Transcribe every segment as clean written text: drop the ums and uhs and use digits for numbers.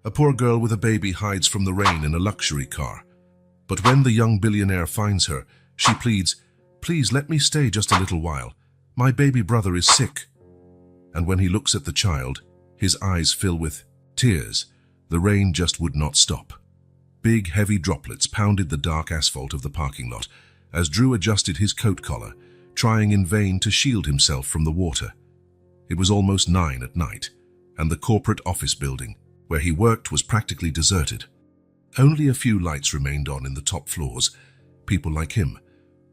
A poor girl with a baby hides from the rain in a luxury car. But when the young billionaire finds her, she pleads, "Please let me stay just a little while. My baby brother is sick." And when he looks at the child, his eyes fill with tears. The rain just would not stop. Big, heavy droplets pounded the dark asphalt of the parking lot as Drew adjusted his coat collar, trying in vain to shield himself from the water. It was almost 9 at night, and the corporate office building, where he worked, was practically deserted. Only a few lights remained on in the top floors, people like him,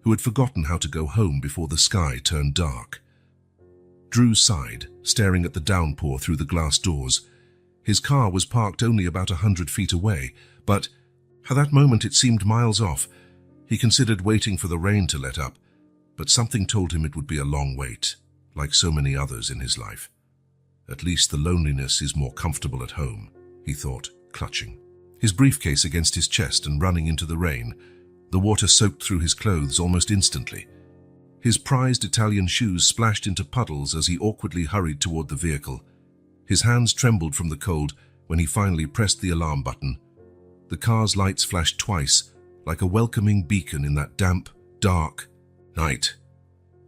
who had forgotten how to go home before the sky turned dark. Drew sighed, staring at the downpour through the glass doors. His car was parked only about 100 feet away, but at that moment it seemed miles off. He considered waiting for the rain to let up, but something told him it would be a long wait, like so many others in his life. At least the loneliness is more comfortable at home, he thought, clutching his briefcase against his chest and running into the rain. The water soaked through his clothes almost instantly. His prized Italian shoes splashed into puddles as he awkwardly hurried toward the vehicle. His hands trembled from the cold when he finally pressed the alarm button. The car's lights flashed twice, like a welcoming beacon in that damp, dark night.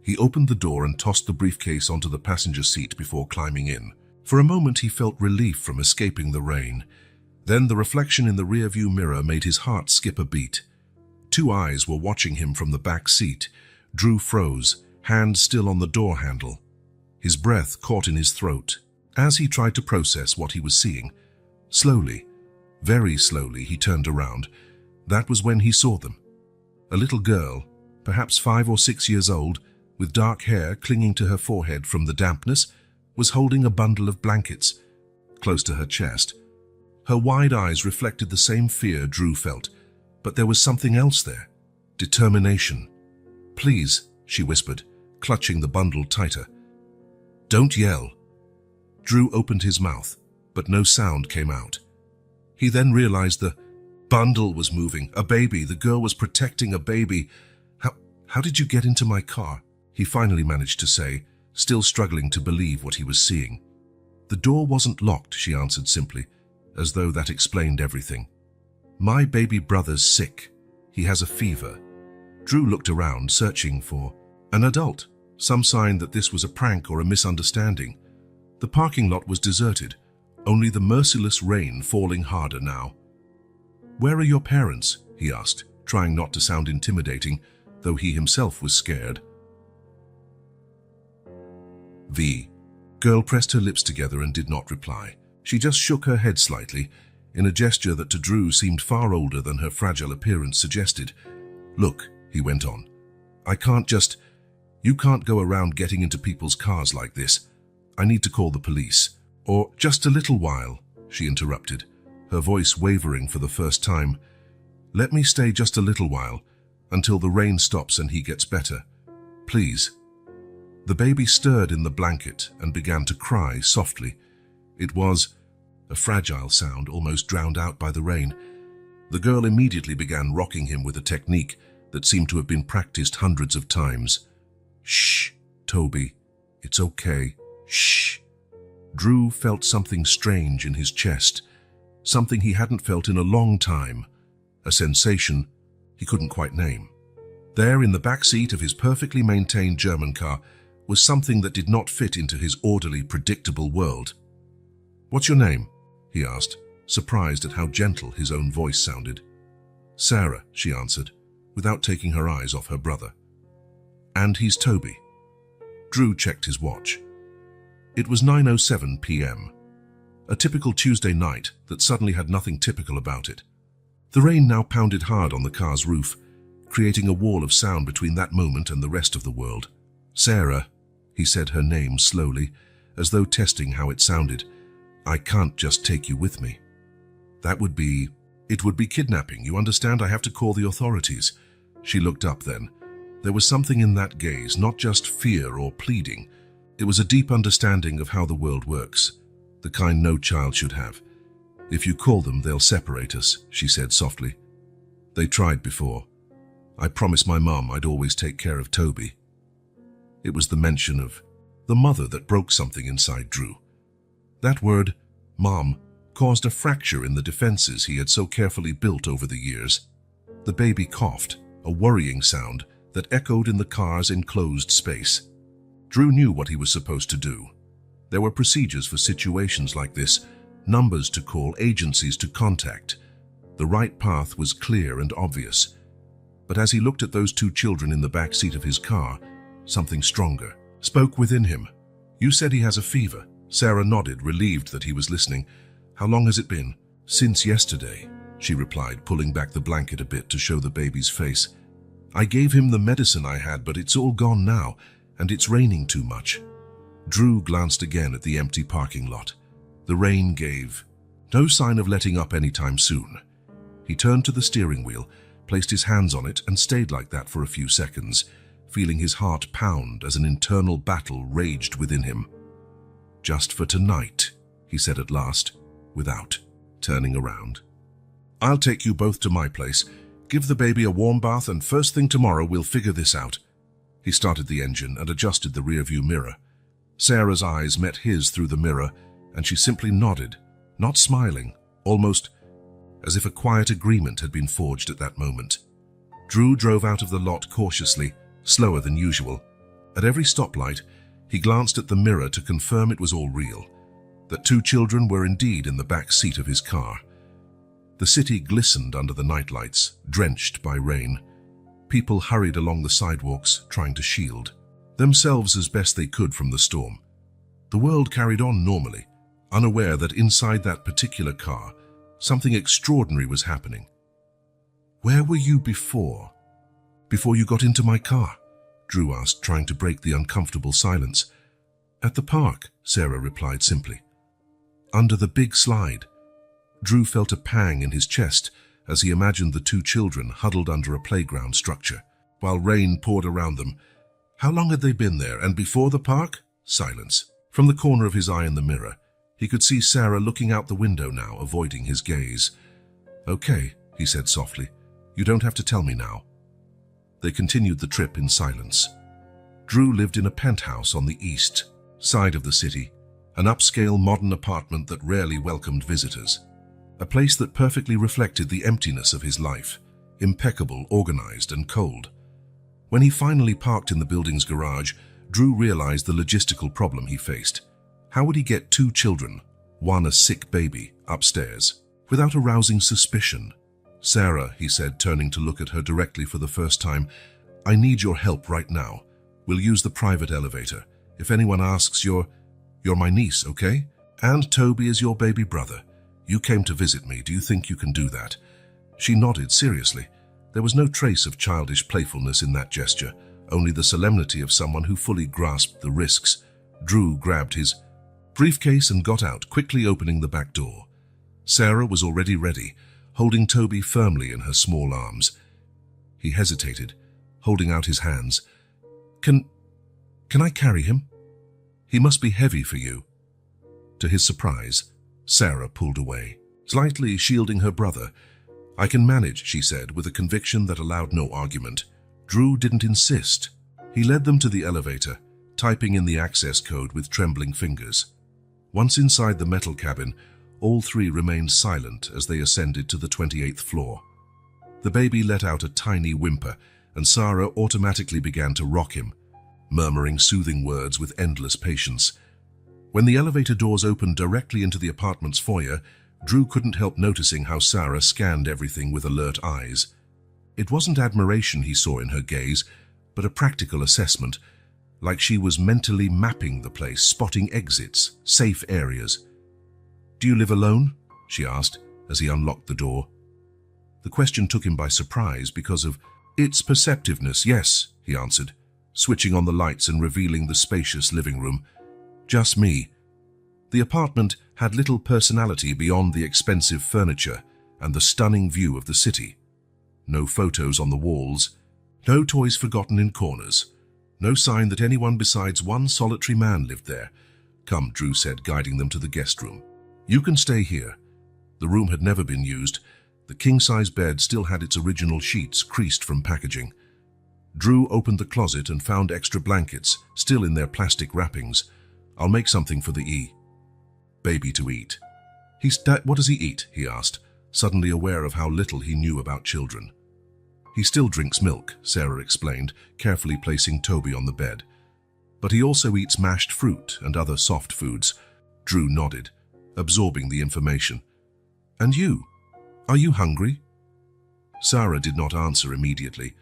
He opened the door and tossed the briefcase onto the passenger seat before climbing in. For a moment he felt relief from escaping the rain. Then the reflection in the rearview mirror made his heart skip a beat. 2 eyes were watching him from the back seat. Drew froze, hand still on the door handle. His breath caught in his throat as he tried to process what he was seeing. Slowly, very slowly, he turned around. That was when he saw them. A little girl, perhaps 5 or 6 years old, with dark hair clinging to her forehead from the dampness, was holding a bundle of blankets close to her chest. Her wide eyes reflected the same fear Drew felt, but there was something else there. Determination. "Please," she whispered, clutching the bundle tighter. "Don't yell." Drew opened his mouth, but no sound came out. He then realized the bundle was moving. A baby. The girl was protecting a baby. How did you get into my car?" he finally managed to say, still struggling to believe what he was seeing. "The door wasn't locked," she answered simply, as though that explained everything. "My baby brother's sick. He has a fever." Drew looked around, searching for an adult, some sign that this was a prank or a misunderstanding. The parking lot was deserted, only the merciless rain falling harder now. "Where are your parents?" he asked, trying not to sound intimidating, though he himself was scared. The girl pressed her lips together and did not reply. She just shook her head slightly, in a gesture that to Drew seemed far older than her fragile appearance suggested. "Look," he went on, you can't go around getting into people's cars like this. I need to call the police." "Or just a little while," she interrupted, her voice wavering for the first time. "Let me stay just a little while, until the rain stops and he gets better. Please." The baby stirred in the blanket and began to cry softly. It was a fragile sound, almost drowned out by the rain. The girl immediately began rocking him with a technique that seemed to have been practiced hundreds of times. "Shh, Toby. It's okay. Shh." Drew felt something strange in his chest, something he hadn't felt in a long time, a sensation he couldn't quite name. There, in the back seat of his perfectly maintained German car, was something that did not fit into his orderly, predictable world. "What's your name?" he asked, surprised at how gentle his own voice sounded. "Sarah," she answered, without taking her eyes off her brother. "And he's Toby." Drew checked his watch. It was 9:07 p.m., a typical Tuesday night that suddenly had nothing typical about it. The rain now pounded hard on the car's roof, creating a wall of sound between that moment and the rest of the world. "Sarah," he said her name slowly, as though testing how it sounded. "I can't just take you with me. It would be kidnapping, you understand? I have to call the authorities." She looked up then. There was something in that gaze, not just fear or pleading. It was a deep understanding of how the world works, the kind no child should have. "If you call them, they'll separate us," she said softly. "They tried before. I promised my mom I'd always take care of Toby." It was the mention of the mother that broke something inside Drew. That word, mom, caused a fracture in the defenses he had so carefully built over the years. The baby coughed, a worrying sound that echoed in the car's enclosed space. Drew knew what he was supposed to do. There were procedures for situations like this, numbers to call, agencies to contact. The right path was clear and obvious. But as he looked at those two children in the back seat of his car, something stronger spoke within him. "You said he has a fever." Sarah nodded, relieved that he was listening. "How long has it been?" "Since yesterday," she replied, pulling back the blanket a bit to show the baby's face. "I gave him the medicine I had, but it's all gone now, and it's raining too much." Drew glanced again at the empty parking lot. The rain gave no sign of letting up anytime soon. He turned to the steering wheel, placed his hands on it, and stayed like that for a few seconds, feeling his heart pound as an internal battle raged within him. "Just for tonight," he said at last, without turning around. "I'll take you both to my place. Give the baby a warm bath, and first thing tomorrow we'll figure this out." He started the engine and adjusted the rearview mirror. Sarah's eyes met his through the mirror, and she simply nodded, not smiling, almost as if a quiet agreement had been forged at that moment. Drew drove out of the lot cautiously, slower than usual. At every stoplight, he glanced at the mirror to confirm it was all real, that two children were indeed in the back seat of his car. The city glistened under the nightlights, drenched by rain. People hurried along the sidewalks, trying to shield themselves as best they could from the storm. The world carried on normally, unaware that inside that particular car, something extraordinary was happening. "Where were you before you got into my car?" Drew asked, trying to break the uncomfortable silence. "At the park," Sarah replied simply. "Under the big slide." Drew felt a pang in his chest as he imagined the two children huddled under a playground structure, while rain poured around them. How long had they been there, and before the park? Silence. From the corner of his eye in the mirror, he could see Sarah looking out the window now, avoiding his gaze. "Okay," he said softly. "You don't have to tell me now." They continued the trip in silence. Drew lived in a penthouse on the east side of the city, an upscale modern apartment that rarely welcomed visitors. A place that perfectly reflected the emptiness of his life, impeccable, organized, and cold. When he finally parked in the building's garage, Drew realized the logistical problem he faced. How would he get two children, one a sick baby, upstairs, without arousing suspicion? "Sarah," he said, turning to look at her directly for the first time, "I need your help right now. We'll use the private elevator. If anyone asks, you're my niece, okay? And Toby is your baby brother. You came to visit me. Do you think you can do that?" She nodded seriously. There was no trace of childish playfulness in that gesture, only the solemnity of someone who fully grasped the risks. Drew grabbed his briefcase and got out, quickly opening the back door. Sarah was already ready, holding Toby firmly in her small arms. He hesitated, holding out his hands. Can I carry him? He must be heavy for you." To his surprise, Sarah pulled away, slightly shielding her brother. "I can manage," she said, with a conviction that allowed no argument. Drew didn't insist. He led them to the elevator, typing in the access code with trembling fingers. Once inside the metal cabin, all three remained silent as they ascended to the 28th floor. The baby let out a tiny whimper, and Sarah automatically began to rock him, murmuring soothing words with endless patience. When the elevator doors opened directly into the apartment's foyer, Drew couldn't help noticing how Sarah scanned everything with alert eyes. It wasn't admiration he saw in her gaze, but a practical assessment, like she was mentally mapping the place, spotting exits, safe areas. "Do you live alone?" she asked as he unlocked the door. The question took him by surprise because of its perceptiveness. "Yes," he answered, switching on the lights and revealing the spacious living room. "Just me." The apartment had little personality beyond the expensive furniture and the stunning view of the city. No photos on the walls, no toys forgotten in corners, no sign that anyone besides one solitary man lived there. "Come," Drew said, guiding them to the guest room. "You can stay here." The room had never been used. The king-size bed still had its original sheets creased from packaging. Drew opened the closet and found extra blankets, still in their plastic wrappings. "I'll make something for the baby to eat." What does he eat?" he asked, suddenly aware of how little he knew about children. "He still drinks milk," Sarah explained, carefully placing Toby on the bed. "But he also eats mashed fruit and other soft foods." Drew nodded, absorbing the information. "And you? Are you hungry?" Sarah did not answer immediately.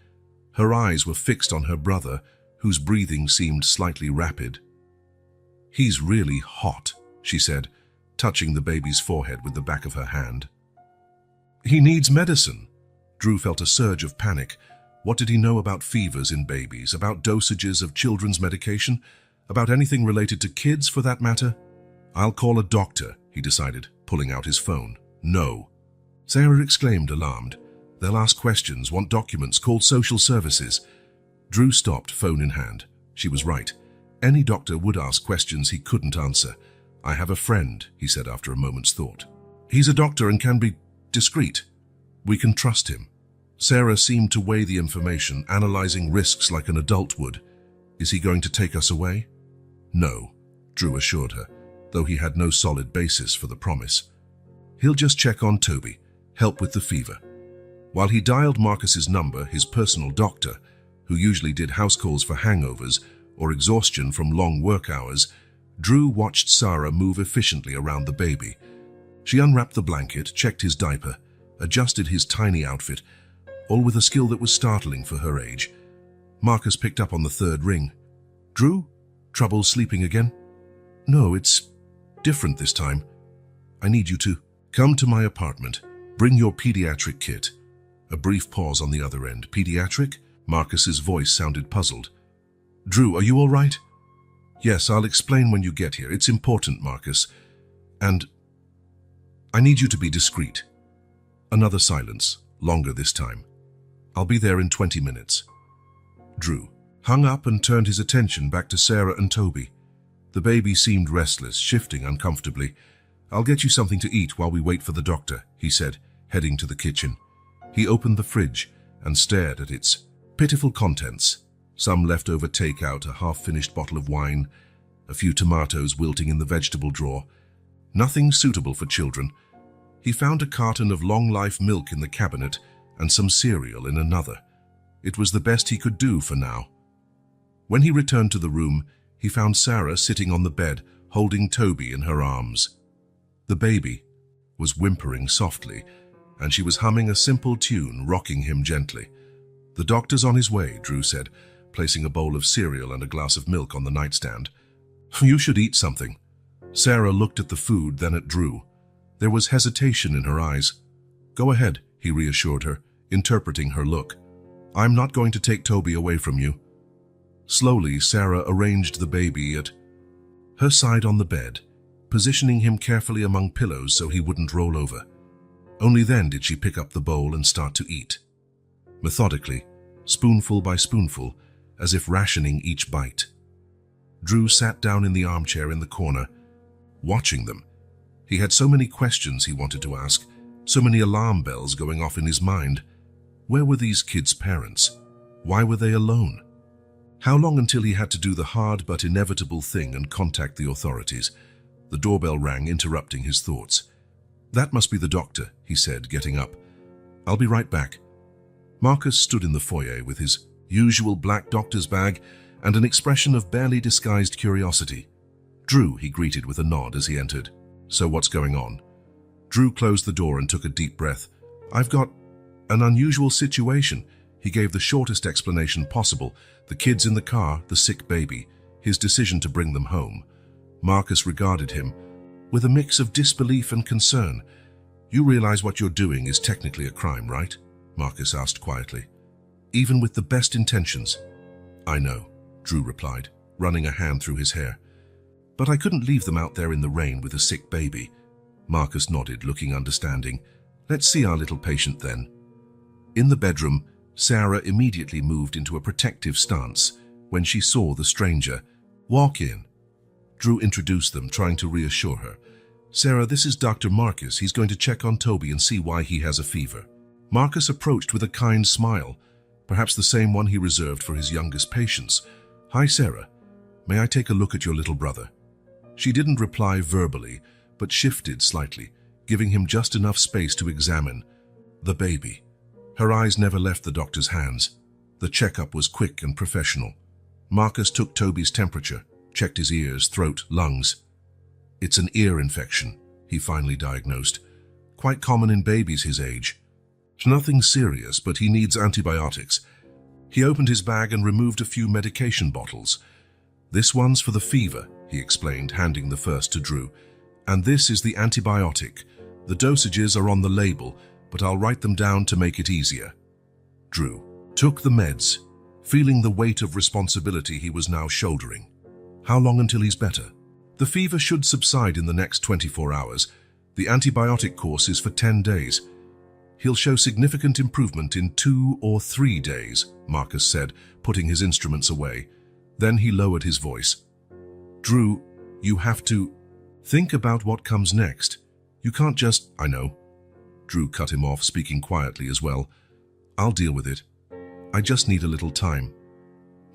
Her eyes were fixed on her brother, whose breathing seemed slightly rapid. "He's really hot," she said, touching the baby's forehead with the back of her hand. "He needs medicine." Drew felt a surge of panic. What did he know about fevers in babies, about dosages of children's medication, about anything related to kids for that matter? "I'll call a doctor," he decided, pulling out his phone. "No." Sarah exclaimed, alarmed. "They'll ask questions, want documents, call social services." Drew stopped, phone in hand. She was right. Any doctor would ask questions he couldn't answer. "I have a friend," he said after a moment's thought. "He's a doctor and can be discreet. We can trust him." Sarah seemed to weigh the information, analyzing risks like an adult would. "Is he going to take us away?" "No," Drew assured her, though he had no solid basis for the promise. "He'll just check on Toby, help with the fever." While he dialed Marcus's number, his personal doctor, who usually did house calls for hangovers or exhaustion from long work hours, Drew watched Sarah move efficiently around the baby. She unwrapped the blanket, checked his diaper, adjusted his tiny outfit, all with a skill that was startling for her age. Marcus picked up on the third ring. "Drew? Trouble sleeping again?" "No, it's different this time. I need you to come to my apartment. Bring your pediatric kit." A brief pause on the other end. "Pediatric?" Marcus's voice sounded puzzled. "Drew, are you all right?" "Yes, I'll explain when you get here. It's important, Marcus. And I need you to be discreet." Another silence, longer this time. "I'll be there in 20 minutes. Drew hung up and turned his attention back to Sarah and Toby. The baby seemed restless, shifting uncomfortably. "I'll get you something to eat while we wait for the doctor," he said, heading to the kitchen. He opened the fridge and stared at its pitiful contents. Some leftover takeout, a half-finished bottle of wine, a few tomatoes wilting in the vegetable drawer. Nothing suitable for children. He found a carton of long-life milk in the cabinet and some cereal in another. It was the best he could do for now. When he returned to the room, he found Sarah sitting on the bed, holding Toby in her arms. The baby was whimpering softly, and she was humming a simple tune, rocking him gently. "The doctor's on his way," Drew said, placing a bowl of cereal and a glass of milk on the nightstand. "You should eat something." Sarah looked at the food, then at Drew. There was hesitation in her eyes. "Go ahead," he reassured her, interpreting her look. "I'm not going to take Toby away from you." Slowly, Sarah arranged the baby at her side on the bed, positioning him carefully among pillows so he wouldn't roll over. Only then did she pick up the bowl and start to eat. Methodically, spoonful by spoonful, as if rationing each bite. Drew sat down in the armchair in the corner, watching them. He had so many questions he wanted to ask, so many alarm bells going off in his mind. Where were these kids' parents? Why were they alone? How long until he had to do the hard but inevitable thing and contact the authorities? The doorbell rang, interrupting his thoughts. "That must be the doctor," he said, getting up. "I'll be right back." Marcus stood in the foyer with his usual black doctor's bag and an expression of barely disguised curiosity. "Drew," he greeted with a nod as he entered. "So what's going on?" Drew closed the door and took a deep breath. "I've got an unusual situation." He gave the shortest explanation possible: the kids in the car, the sick baby, his decision to bring them home. Marcus regarded him with a mix of disbelief and concern. "You realize what you're doing is technically a crime, right?" Marcus asked quietly. "Even with the best intentions." "I know," Drew replied, running a hand through his hair. "But I couldn't leave them out there in the rain with a sick baby." Marcus nodded, looking understanding. "Let's see our little patient then." In the bedroom, Sarah immediately moved into a protective stance when she saw the stranger. "Walk in." Drew introduced them, trying to reassure her. "Sarah, this is Dr. Marcus. He's going to check on Toby and see why he has a fever." Marcus approached with a kind smile, perhaps the same one he reserved for his youngest patients. "Hi, Sarah. May I take a look at your little brother?" She didn't reply verbally, but shifted slightly, giving him just enough space to examine the baby. Her eyes never left the doctor's hands. The checkup was quick and professional. Marcus took Toby's temperature, checked his ears, throat, lungs. It's an ear infection, he finally diagnosed. Quite common in babies his age. It's nothing serious, but he needs antibiotics. He opened his bag and removed a few medication bottles. This one's for the fever, he explained, handing the first to Drew. And this is the antibiotic. The dosages are on the label, but I'll write them down to make it easier. Drew took the meds, feeling the weight of responsibility he was now shouldering. How long until he's better? The fever should subside in the next 24 hours. The antibiotic course is for 10 days. He'll show significant improvement in 2 or 3 days, Marcus said, putting his instruments away. Then he lowered his voice. Drew, you have to think about what comes next. You can't just... I know. Drew cut him off, speaking quietly as well. I'll deal with it. I just need a little time.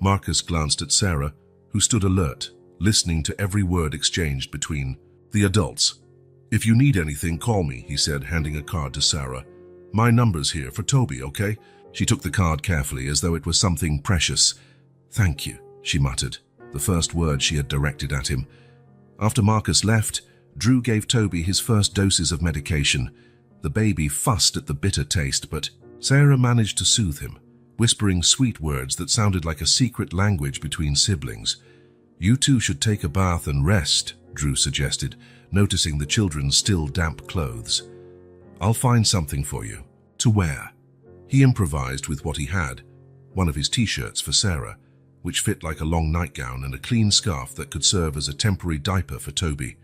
Marcus glanced at Sarah, who stood alert, listening to every word exchanged between the adults. If you need anything, call me, he said, handing a card to Sarah. My number's here for Toby, okay? She took the card carefully, as though it was something precious. Thank you, she muttered, the first word she had directed at him. After Marcus left, Drew gave Toby his first doses of medication. The baby fussed at the bitter taste, but Sarah managed to soothe him, whispering sweet words that sounded like a secret language between siblings. You two should take a bath and rest, Drew suggested, noticing the children's still damp clothes. I'll find something for you to wear. He improvised with what he had, one of his t-shirts for Sarah, which fit like a long nightgown, and a clean scarf that could serve as a temporary diaper for Toby.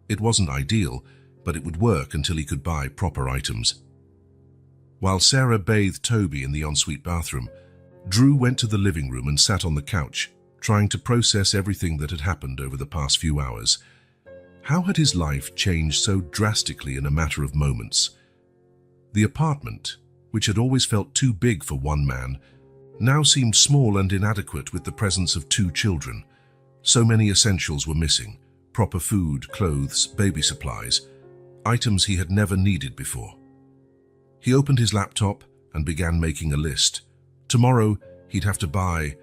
It wasn't ideal, but it would work until he could buy proper items. While Sarah bathed Toby in the ensuite bathroom, Drew went to the living room and sat on the couch, trying to process everything that had happened over the past few hours. How had his life changed so drastically in a matter of moments? The apartment, which had always felt too big for one man, now seemed small and inadequate with the presence of 2 children. So many essentials were missing: proper food, clothes, baby supplies, items he had never needed before. He opened his laptop and began making a list. Tomorrow, he'd have to buy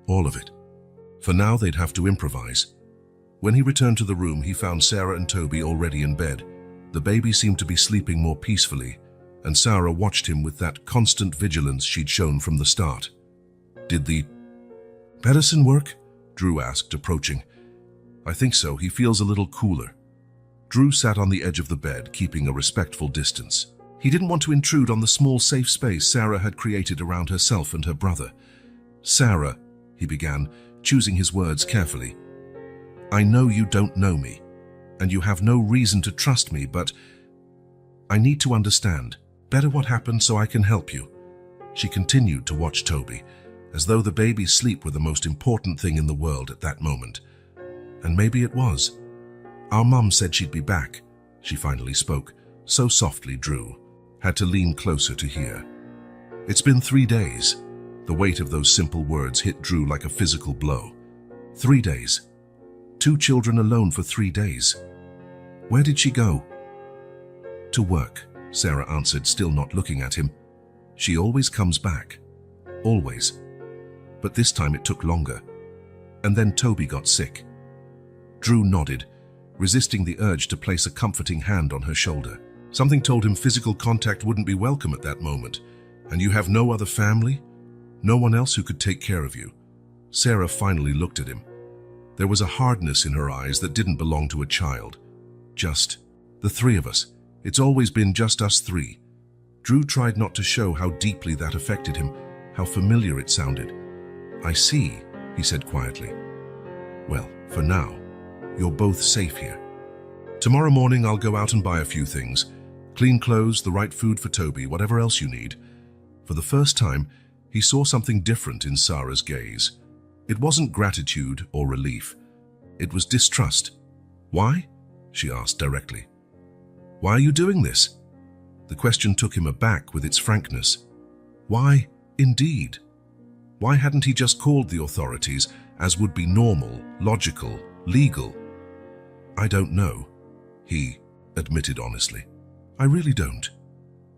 all of it. For now, they'd have to improvise. When he returned to the room, he found Sarah and Toby already in bed. The baby seemed to be sleeping more peacefully, and Sarah watched him with that constant vigilance she'd shown from the start. Did the medicine work? Drew asked, approaching. I think so. He feels a little cooler. Drew sat on the edge of the bed, keeping a respectful distance. He didn't want to intrude on the small safe space Sarah had created around herself and her brother. Sarah, he began, choosing his words carefully. I know you don't know me, and you have no reason to trust me, but I need to understand better what happened so I can help you. She continued to watch Toby, as though the baby's sleep were the most important thing in the world at that moment. And maybe it was. Our mum said she'd be back, she finally spoke, so softly Drew had to lean closer to hear. It's been 3 days. The weight of those simple words hit Drew like a physical blow. 3 days. 2 children alone for 3 days. Where did she go? To work, Sarah answered, still not looking at him. She always comes back. Always. But this time it took longer. And then Toby got sick. Drew nodded, resisting the urge to place a comforting hand on her shoulder. Something told him physical contact wouldn't be welcome at that moment. And you have no other family? No one else who could take care of you? Sarah finally looked at him. There was a hardness in her eyes that didn't belong to a child. Just the 3 of us. It's always been just us 3. Drew tried not to show how deeply that affected him, how familiar it sounded. I see, he said quietly. Well, for now, you're both safe here. Tomorrow morning I'll go out and buy a few things. Clean clothes, the right food for Toby, whatever else you need. For the first time, he saw something different in Sarah's gaze. It wasn't gratitude or relief. It was distrust. Why? She asked directly. Why are you doing this? The question took him aback with its frankness. Why, indeed? Why hadn't he just called the authorities, as would be normal, logical, legal? I don't know, he admitted honestly. I really don't.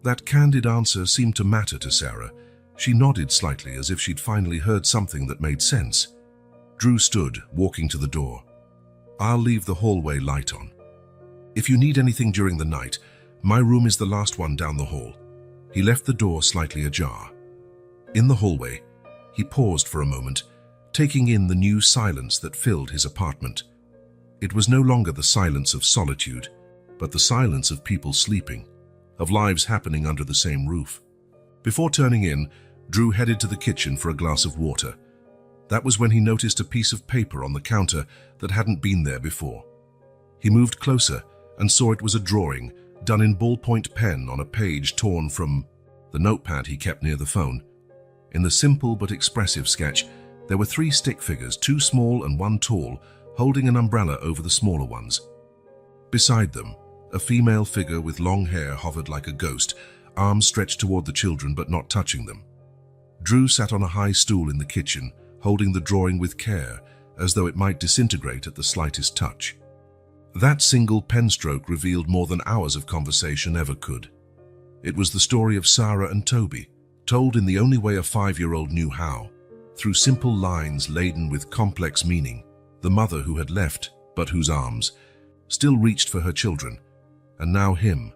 That candid answer seemed to matter to Sarah. She nodded slightly as if she'd finally heard something that made sense. Drew stood, walking to the door. I'll leave the hallway light on. If you need anything during the night, my room is the last one down the hall. He left the door slightly ajar. In the hallway, he paused for a moment, taking in the new silence that filled his apartment. It was no longer the silence of solitude, but the silence of people sleeping, of lives happening under the same roof. Before turning in, Drew headed to the kitchen for a glass of water. That was when he noticed a piece of paper on the counter that hadn't been there before. He moved closer and saw it was a drawing done in ballpoint pen on a page torn from the notepad he kept near the phone. In the simple but expressive sketch, there were 3 stick figures, 2 small and 1 tall, holding an umbrella over the smaller ones. Beside them, a female figure with long hair hovered like a ghost, arms stretched toward the children but not touching them. Drew sat on a high stool in the kitchen, holding the drawing with care, as though it might disintegrate at the slightest touch. That single pen stroke revealed more than hours of conversation ever could. It was the story of Sarah and Toby, told in the only way a 5-year-old knew how, through simple lines laden with complex meaning. The mother who had left, but whose arms still reached for her children, and now him,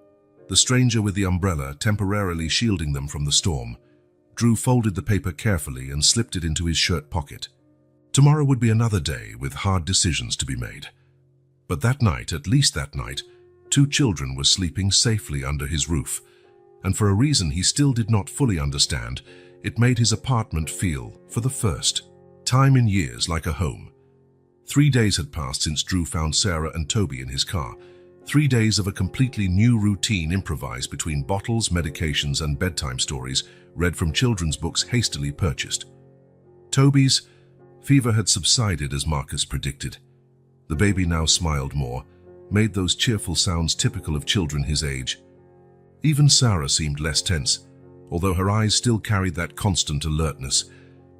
the stranger with the umbrella temporarily shielding them from the storm. Drew folded the paper carefully and slipped it into his shirt pocket. Tomorrow would be another day with hard decisions to be made. But that night, at least that night, 2 children were sleeping safely under his roof, and for a reason he still did not fully understand, it made his apartment feel, for the first time in years, like a home. 3 days had passed since Drew found Sarah and Toby in his car. 3 days of a completely new routine improvised between bottles, medications, and bedtime stories read from children's books hastily purchased. Toby's fever had subsided as Marcus predicted. The baby now smiled more, made those cheerful sounds typical of children his age. Even Sarah seemed less tense, although her eyes still carried that constant alertness.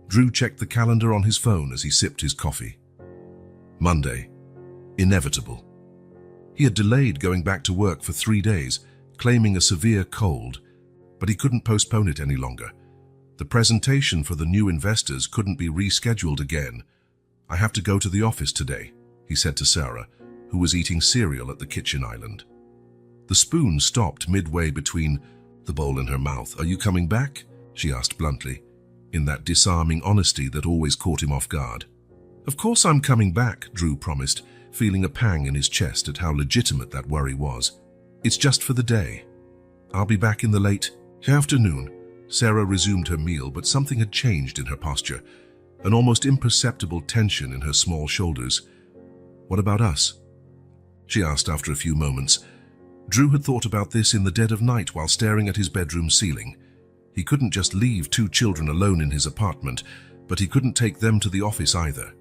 Drew checked the calendar on his phone as he sipped his coffee. Monday. Inevitable. He had delayed going back to work for 3 days, claiming a severe cold, but he couldn't postpone it any longer. The presentation for the new investors couldn't be rescheduled again. I have to go to the office today, he said to Sarah, who was eating cereal at the kitchen island. The spoon stopped midway between the bowl and her mouth. Are you coming back? She asked bluntly, in that disarming honesty that always caught him off guard. Of course I'm coming back, Drew promised, feeling a pang in his chest at how legitimate that worry was. It's just for the day. I'll be back in the late afternoon. Sarah resumed her meal, but something had changed in her posture, an almost imperceptible tension in her small shoulders. What about us? She asked after a few moments. Drew had thought about this in the dead of night while staring at his bedroom ceiling. He couldn't just leave 2 children alone in his apartment, but he couldn't take them to the office either.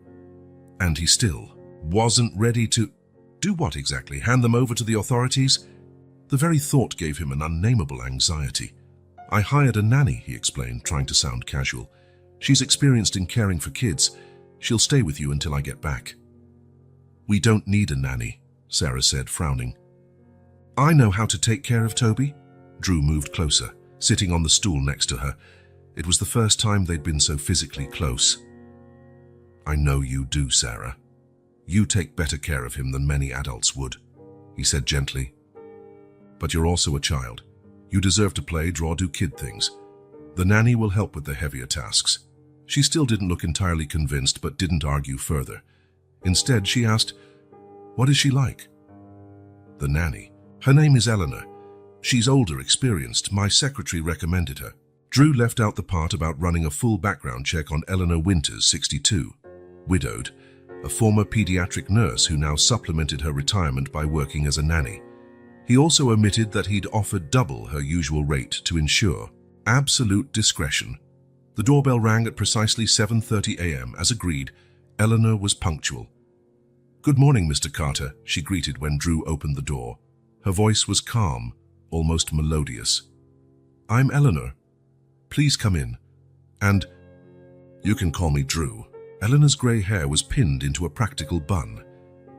And he still wasn't ready to do what exactly? Hand them over to the authorities? The very thought gave him an unnamable anxiety. I hired a nanny, he explained, trying to sound casual. She's experienced in caring for kids. She'll stay with you until I get back. We don't need a nanny, Sarah said, frowning. I know how to take care of Toby. Drew moved closer, sitting on the stool next to her. It was the first time they'd been so physically close. I know you do, Sarah. You take better care of him than many adults would, he said gently. But you're also a child. You deserve to play, draw, do kid things. The nanny will help with the heavier tasks. She still didn't look entirely convinced, but didn't argue further. Instead, she asked, what is she like? The nanny. Her name is Eleanor. She's older, experienced. My secretary recommended her. Drew left out the part about running a full background check on Eleanor Winters, 62, widowed, a former pediatric nurse who now supplemented her retirement by working as a nanny. He also omitted that he'd offered double her usual rate to ensure absolute discretion. The doorbell rang at precisely 7:30 a.m. As agreed, Eleanor was punctual. Good morning, Mr. Carter, she greeted when Drew opened the door. Her voice was calm, almost melodious. I'm Eleanor. Please come in. And you can call me Drew. Eleanor's grey hair was pinned into a practical bun.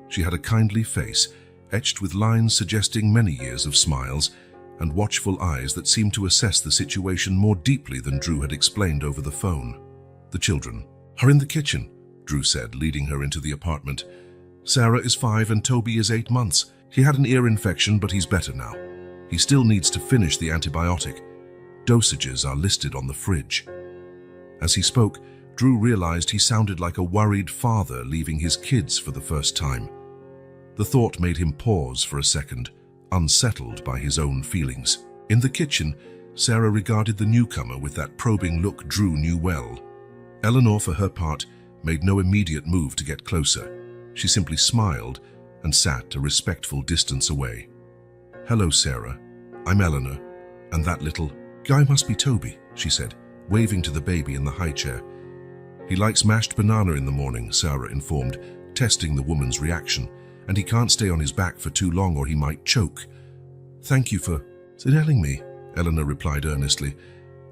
She had a kindly face, etched with lines suggesting many years of smiles, and watchful eyes that seemed to assess the situation more deeply than Drew had explained over the phone. "The children are in the kitchen," Drew said, leading her into the apartment. "Sarah is 5 and Toby is 8 months. He had an ear infection, but he's better now. He still needs to finish the antibiotic. Dosages are listed on the fridge." As he spoke, Drew realized he sounded like a worried father leaving his kids for the first time. The thought made him pause for a second, unsettled by his own feelings. In the kitchen, Sarah regarded the newcomer with that probing look Drew knew well. Eleanor, for her part, made no immediate move to get closer. She simply smiled and sat a respectful distance away. "Hello, Sarah. I'm Eleanor, and that little guy must be Toby," she said, waving to the baby in the high chair. "He likes mashed banana in the morning," Sarah informed, testing the woman's reaction, "and he can't stay on his back for too long or he might choke." "Thank you for telling me," Eleanor replied earnestly.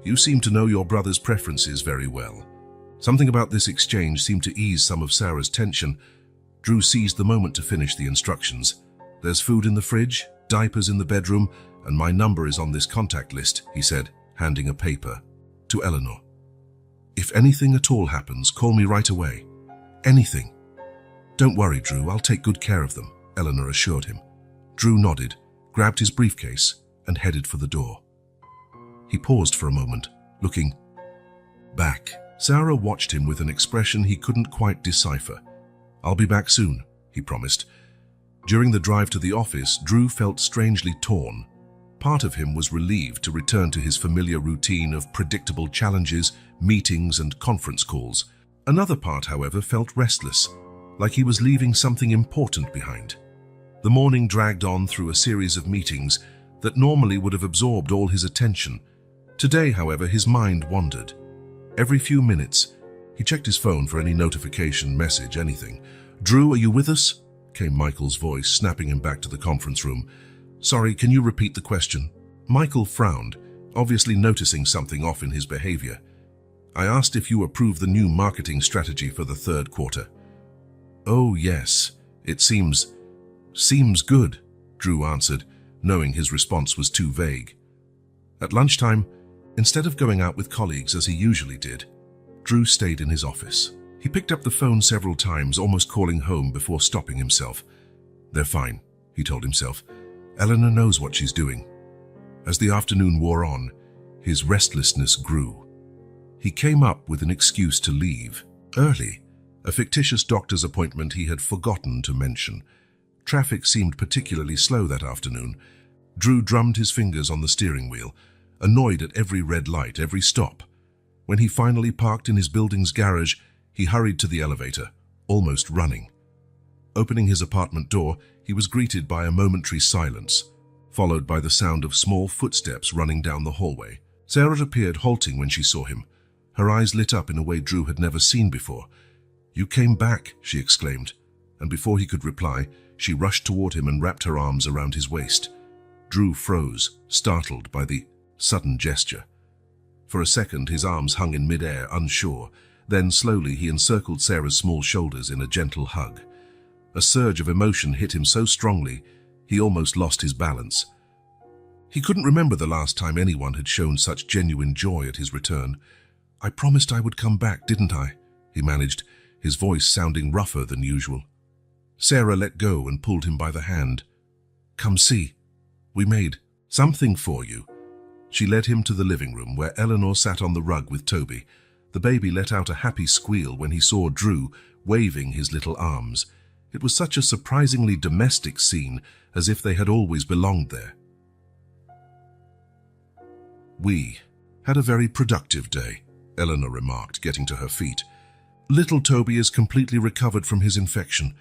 "You seem to know your brother's preferences very well." Something about this exchange seemed to ease some of Sarah's tension. Drew seized the moment to finish the instructions. "There's food in the fridge, diapers in the bedroom, and my number is on this contact list," he said, handing a paper to Eleanor. "If anything at all happens, call me right away. Anything." "Don't worry, Drew, I'll take good care of them," Eleanor assured him. Drew nodded, grabbed his briefcase, and headed for the door. He paused for a moment, looking back. Sarah watched him with an expression he couldn't quite decipher. "I'll be back soon," he promised. During the drive to the office, Drew felt strangely torn. Part of him was relieved to return to his familiar routine of predictable challenges, meetings, and conference calls. Another part, however, felt restless, like he was leaving something important behind. The morning dragged on through a series of meetings that normally would have absorbed all his attention. Today, however, his mind wandered. Every few minutes, he checked his phone for any notification, message, anything. "Drew, are you with us?" came Michael's voice, snapping him back to the conference room. "Sorry, can you repeat the question?" Michael frowned, obviously noticing something off in his behavior. "I asked if you approve the new marketing strategy for the third quarter." "Oh, yes, it seems good," Drew answered, knowing his response was too vague. At lunchtime, instead of going out with colleagues as he usually did, Drew stayed in his office. He picked up the phone several times, almost calling home before stopping himself. "They're fine," he told himself. "Eleanor knows what she's doing." As the afternoon wore on, his restlessness grew. He came up with an excuse to leave early, a fictitious doctor's appointment he had forgotten to mention. Traffic seemed particularly slow that afternoon. Drew drummed his fingers on the steering wheel, annoyed at every red light, every stop. When he finally parked in his building's garage, he hurried to the elevator, almost running. Opening his apartment door, he was greeted by a momentary silence, followed by the sound of small footsteps running down the hallway. Sarah appeared, halting when she saw him. Her eyes lit up in a way Drew had never seen before. "You came back," she exclaimed, and before he could reply, she rushed toward him and wrapped her arms around his waist. Drew froze, startled by the sudden gesture. For a second, his arms hung in midair, unsure. Then, slowly, he encircled Sarah's small shoulders in a gentle hug. A surge of emotion hit him so strongly, he almost lost his balance. He couldn't remember the last time anyone had shown such genuine joy at his return. "I promised I would come back, didn't I?" he managed, his voice sounding rougher than usual. Sarah let go and pulled him by the hand. "Come see. We made something for you." She led him to the living room, where Eleanor sat on the rug with Toby. The baby let out a happy squeal when he saw Drew, waving his little arms. It was such a surprisingly domestic scene, as if they had always belonged there. "We had a very productive day," Eleanor remarked, getting to her feet. "Little Toby is completely recovered from his infection,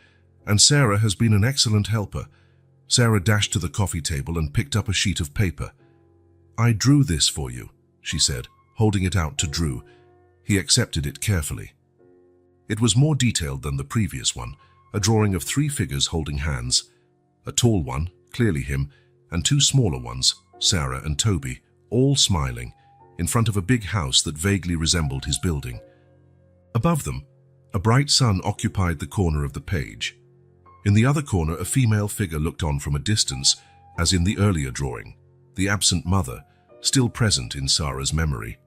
and Sarah has been an excellent helper." Sarah dashed to the coffee table and picked up a sheet of paper. "I drew this for you," she said, holding it out to Drew. He accepted it carefully. It was more detailed than the previous one, a drawing of 3 figures holding hands. A tall one, clearly him, and 2 smaller ones, Sarah and Toby, all smiling, in front of a big house that vaguely resembled his building. Above them, a bright sun occupied the corner of the page. In the other corner, a female figure looked on from a distance, as in the earlier drawing. the absent mother, still present in Sarah's memory.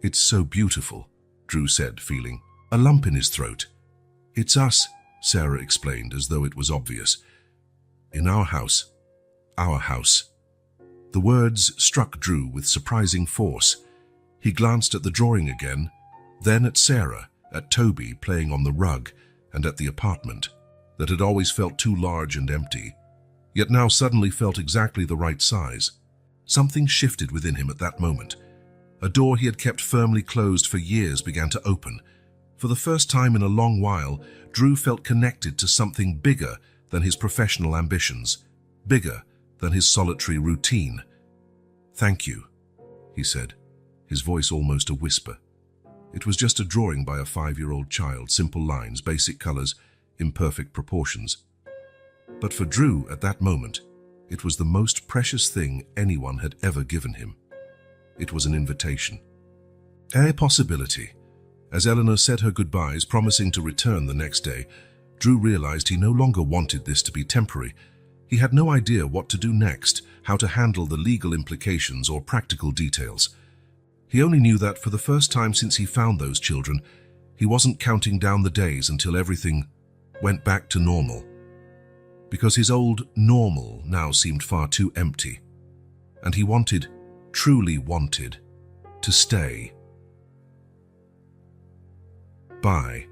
"It's so beautiful," Drew said, feeling a lump in his throat. "It's us," Sarah explained as though it was obvious. "In our house. Our house." The words struck Drew with surprising force. He glanced at the drawing again, then at Sarah, at Toby playing on the rug, and at the apartment that had always felt too large and empty, yet now suddenly felt exactly the right size. Something shifted within him at that moment. A door he had kept firmly closed for years began to open. For the first time in a long while, Drew felt connected to something bigger than his professional ambitions, bigger than his solitary routine. "Thank you," he said, his voice almost a whisper. It was just a drawing by a 5-year-old child, simple lines, basic colors, imperfect proportions. But for Drew, at that moment, it was the most precious thing anyone had ever given him. It was an invitation. A possibility. As Eleanor said her goodbyes, promising to return the next day, Drew realized he no longer wanted this to be temporary. He had no idea what to do next, how to handle the legal implications or practical details. He only knew that for the first time since he found those children, he wasn't counting down the days until everything went back to normal. Because his old normal now seemed far too empty. And he wanted, truly wanted, to stay. Bye.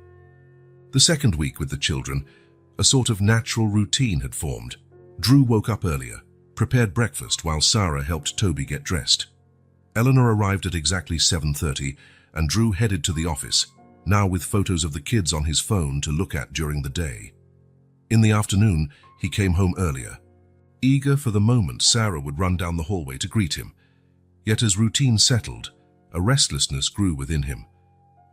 The second week with the children, a sort of natural routine had formed. Drew woke up earlier, prepared breakfast while Sarah helped Toby get dressed. Eleanor arrived at exactly 7:30 and Drew headed to the office, now with photos of the kids on his phone to look at during the day. In the afternoon, he came home earlier. Eager for the moment Sarah would run down the hallway to greet him. Yet as routine settled, a restlessness grew within him.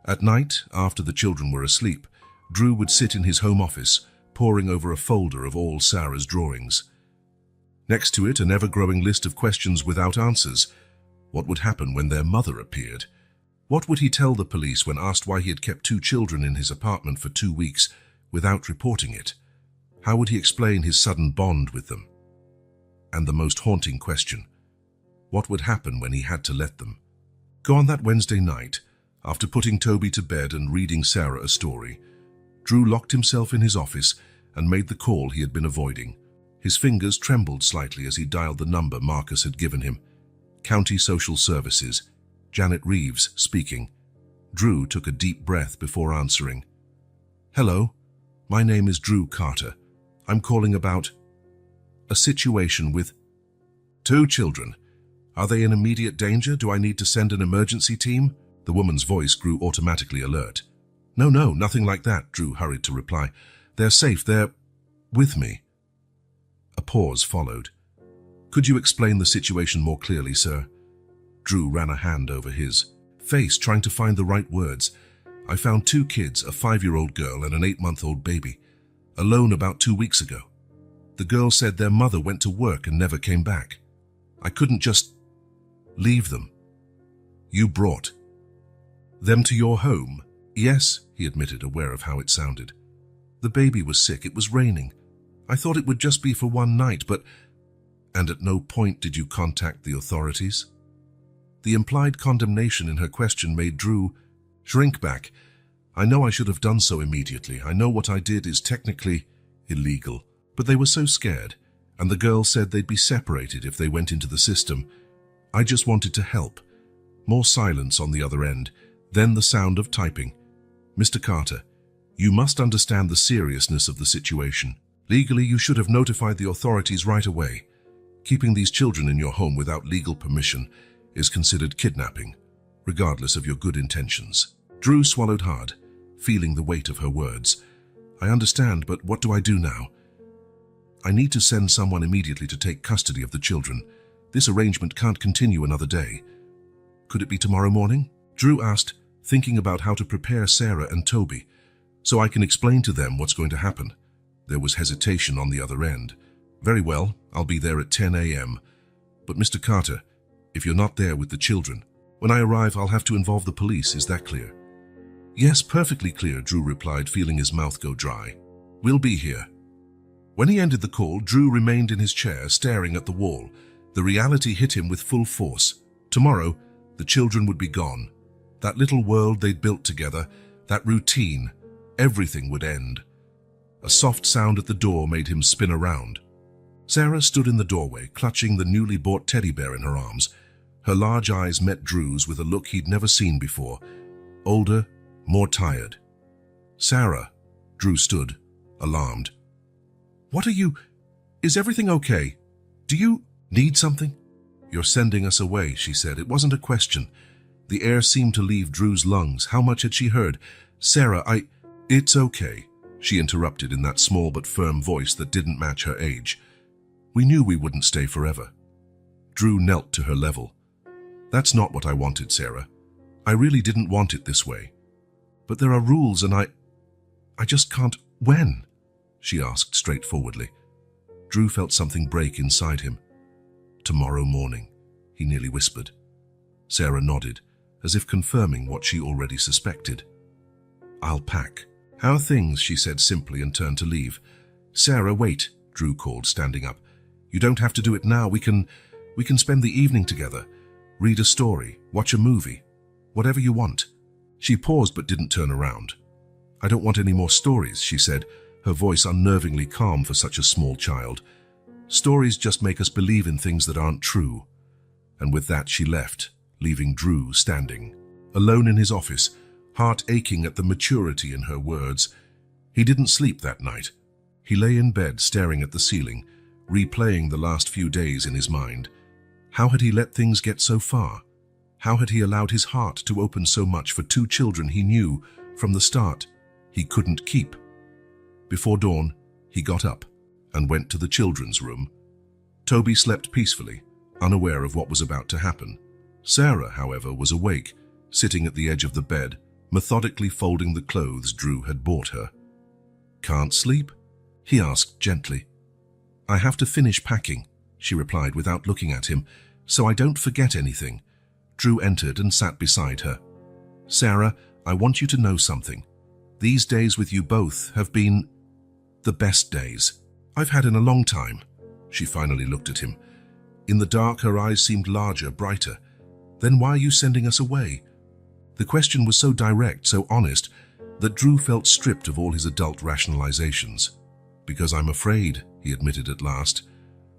At night, after the children were asleep, Drew would sit in his home office, poring over a folder of all Sarah's drawings. Next to it, an ever-growing list of questions without answers. What would happen when their mother appeared? What would he tell the police when asked why he had kept 2 children in his apartment for 2 weeks without reporting it? How would he explain his sudden bond with them? And the most haunting question, what would happen when he had to let them go? On that Wednesday night, after putting Toby to bed and reading Sarah a story, Drew locked himself in his office and made the call he had been avoiding. His fingers trembled slightly as he dialed the number Marcus had given him. County Social Services, Janet Reeves speaking. Drew took a deep breath before answering. "Hello, my name is Drew Carter. I'm calling about a situation with 2 children. Are they in immediate danger? Do I need to send an emergency team?" The woman's voice grew automatically alert. No, nothing like that," Drew hurried to reply. "They're safe, they're with me." A pause followed. "Could you explain the situation more clearly, sir?" Drew ran a hand over his face, trying to find the right words. "I found 2 kids, a 5-year-old girl and an 8-month-old baby, alone about 2 weeks ago. The girl said their mother went to work and never came back. I couldn't just leave them." "You brought them to your home?" "Yes," he admitted, aware of how it sounded. "The baby was sick, it was raining. I thought it would just be for 1 night, but—" "And at no point did you contact the authorities?" The implied condemnation in her question made Drew shrink back. "I know I should have done so immediately. I know what I did is technically illegal. But they were so scared, and the girl said they'd be separated if they went into the system. I just wanted to help." More silence on the other end, then the sound of typing. "Mr. Carter, you must understand the seriousness of the situation. Legally, you should have notified the authorities right away. Keeping these children in your home without legal permission is considered kidnapping, regardless of your good intentions." Drew swallowed hard, feeling the weight of her words. "I understand, but what do I do now? I need to send someone immediately to take custody of the children. This arrangement can't continue another day. Could it be tomorrow morning?" Drew asked, thinking about how to prepare Sarah and Toby, "so I can explain to them what's going to happen." There was hesitation on the other end. "Very well, I'll be there at 10 a.m. But Mr. Carter, if you're not there with the children, when I arrive I'll have to involve the police, is that clear?" "Yes, perfectly clear," Drew replied, feeling his mouth go dry. "We'll be here." When he ended the call, Drew remained in his chair, staring at the wall, The reality hit him with full force. Tomorrow, the children would be gone. That little world they'd built together, that routine, everything would end. A soft sound at the door made him spin around. Sarah stood in the doorway, clutching the newly bought teddy bear in her arms. Her large eyes met Drew's with a look he'd never seen before. Older, more tired. "Sarah," Drew stood, alarmed. "What are you... Is everything okay? Do you need something?" "You're sending us away," she said. It wasn't a question. The air seemed to leave Drew's lungs. How much had she heard? "Sarah, It's okay," she interrupted in that small but firm voice that didn't match her age. "We knew we wouldn't stay forever." Drew knelt to her level. "That's not what I wanted, Sarah. I really didn't want it this way. But there are rules and I just can't..." "When?" she asked straightforwardly. Drew felt something break inside him. "Tomorrow morning," he nearly whispered. Sarah nodded, as if confirming what she already suspected. "I'll pack." "How are things?" she said simply and turned to leave. "Sarah, wait," Drew called, standing up. "You don't have to do it now. We can spend the evening together. Read a story, watch a movie, whatever you want." She paused but didn't turn around. "I don't want any more stories," she said, her voice unnervingly calm for such a small child. "Stories just make us believe in things that aren't true." And with that she left, leaving Drew standing, alone in his office, heart aching at the maturity in her words. He didn't sleep that night. He lay in bed staring at the ceiling, replaying the last few days in his mind. How had he let things get so far? How had he allowed his heart to open so much for two children he knew, from the start, he couldn't keep? Before dawn, he got up and went to the children's room. Toby slept peacefully, unaware of what was about to happen. Sarah, however, was awake, sitting at the edge of the bed, methodically folding the clothes Drew had bought her. "Can't sleep?" he asked gently. "I have to finish packing," she replied without looking at him, "so I don't forget anything." Drew entered and sat beside her. "Sarah, I want you to know something. These days with you both have been the best days I've had in a long time." She finally looked at him. In the dark, her eyes seemed larger, brighter. "Then why are you sending us away?" The question was so direct, so honest, that Drew felt stripped of all his adult rationalizations. "Because I'm afraid," he admitted at last.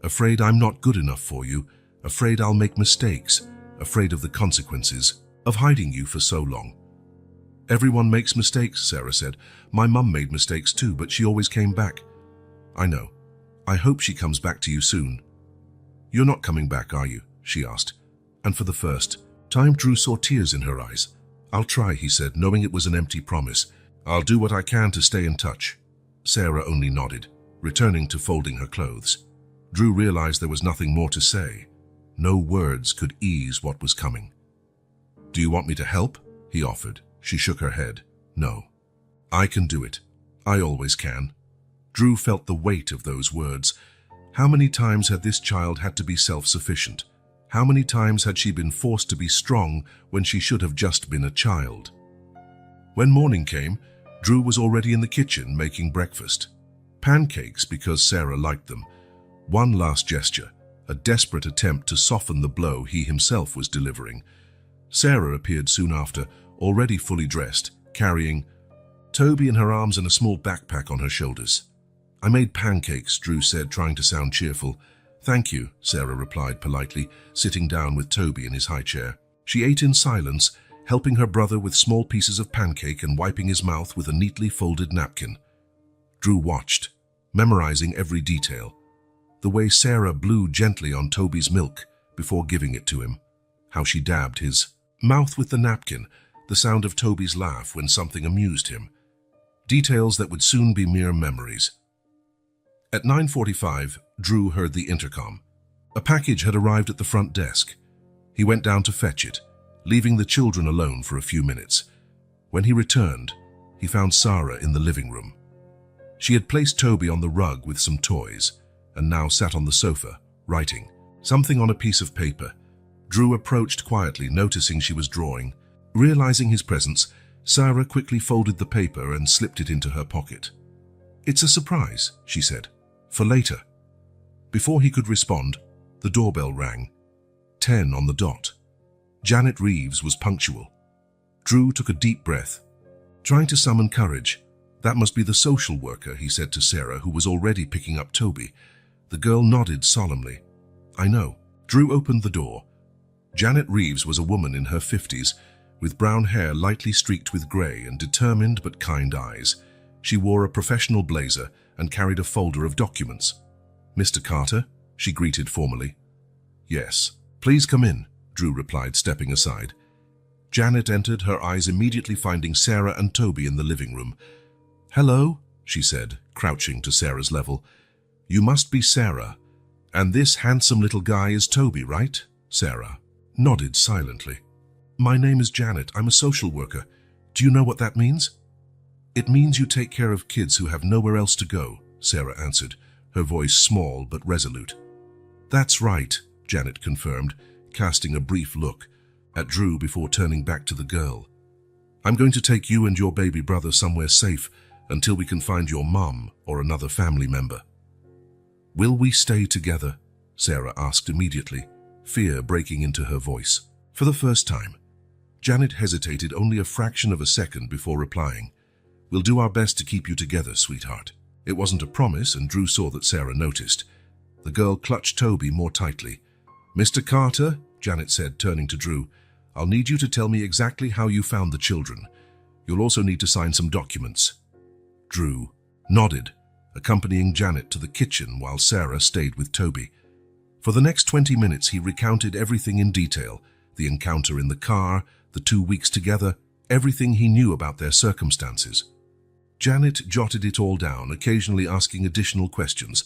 "Afraid I'm not good enough for you, afraid I'll make mistakes, afraid of the consequences of hiding you for so long." "Everyone makes mistakes," Sarah said. "My mum made mistakes too, but she always came back." "I know. I hope she comes back to you soon." "You're not coming back, are you?" she asked. And for the first time, Drew saw tears in her eyes. "I'll try," he said, knowing it was an empty promise. "I'll do what I can to stay in touch." Sarah only nodded, returning to folding her clothes. Drew realized there was nothing more to say. No words could ease what was coming. "Do you want me to help?" he offered. She shook her head. "No. I can do it. I always can." Drew felt the weight of those words. How many times had this child had to be self-sufficient? How many times had she been forced to be strong when she should have just been a child? When morning came, Drew was already in the kitchen making breakfast. Pancakes because Sarah liked them. One last gesture, a desperate attempt to soften the blow he himself was delivering. Sarah appeared soon after, already fully dressed, carrying Toby in her arms and a small backpack on her shoulders. "I made pancakes," Drew said, trying to sound cheerful. "Thank you," Sarah replied politely, sitting down with Toby in his high chair. She ate in silence, helping her brother with small pieces of pancake and wiping his mouth with a neatly folded napkin. Drew watched, memorizing every detail. The way Sarah blew gently on Toby's milk before giving it to him. How she dabbed his mouth with the napkin, the sound of Toby's laugh when something amused him. Details that would soon be mere memories. At 9:45, Drew heard the intercom. A package had arrived at the front desk. He went down to fetch it, leaving the children alone for a few minutes. When he returned, he found Sarah in the living room. She had placed Toby on the rug with some toys, and now sat on the sofa, writing something on a piece of paper. Drew approached quietly, noticing she was drawing. Realizing his presence, Sarah quickly folded the paper and slipped it into her pocket. "It's a surprise," she said. "For later." Before he could respond, The doorbell rang. 10 on the dot. Janet Reeves was punctual. Drew took a deep breath. Trying to summon courage. That must be the social worker, he said to Sarah, who was already picking up Toby. The girl nodded solemnly. I know. Drew opened the door. Janet Reeves was a woman in her 50s, with brown hair lightly streaked with grey and determined but kind eyes. She wore a professional blazer and carried a folder of documents. Mr. Carter, she greeted formally. Yes. Please come in, Drew replied, stepping aside. Janet entered, her eyes immediately finding Sarah and Toby in the living room. Hello, she said, crouching to Sarah's level. You must be Sarah. And this handsome little guy is Toby, right? Sarah nodded silently. My name is Janet. I'm a social worker. Do you know what that means? It means you take care of kids who have nowhere else to go, Sarah answered, her voice small but resolute. That's right, Janet confirmed, casting a brief look at Drew before turning back to the girl. I'm going to take you and your baby brother somewhere safe until we can find your mom or another family member. Will we stay together? Sarah asked immediately, fear breaking into her voice. For the first time, Janet hesitated only a fraction of a second before replying. We'll do our best to keep you together, sweetheart. It wasn't a promise, and Drew saw that Sarah noticed. The girl clutched Toby more tightly. Mr. Carter, Janet said, turning to Drew, I'll need you to tell me exactly how you found the children. You'll also need to sign some documents. Drew nodded, accompanying Janet to the kitchen while Sarah stayed with Toby. For the next 20 minutes he recounted everything in detail, the encounter in the car, the 2 weeks together, everything he knew about their circumstances. Janet jotted it all down, occasionally asking additional questions.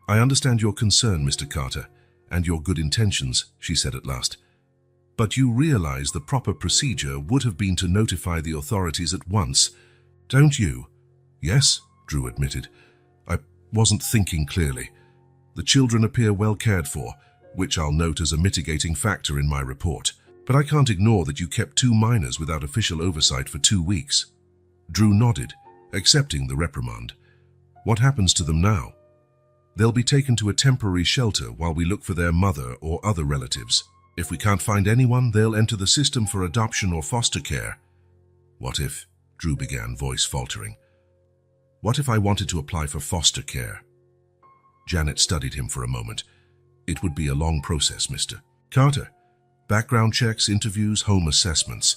I understand your concern, Mr. Carter, and your good intentions, she said at last. But you realize the proper procedure would have been to notify the authorities at once, don't you? Yes, Drew admitted. I wasn't thinking clearly. The children appear well cared for, which I'll note as a mitigating factor in my report. But I can't ignore that you kept 2 minors without official oversight for 2 weeks. Drew nodded, accepting the reprimand. What happens to them now? They'll be taken to a temporary shelter while we look for their mother or other relatives. If we can't find anyone, they'll enter the system for adoption or foster care. What if? Drew began, voice faltering. What if I wanted to apply for foster care? Janet studied him for a moment. It would be a long process, Mr. Carter. Background checks, interviews, home assessments.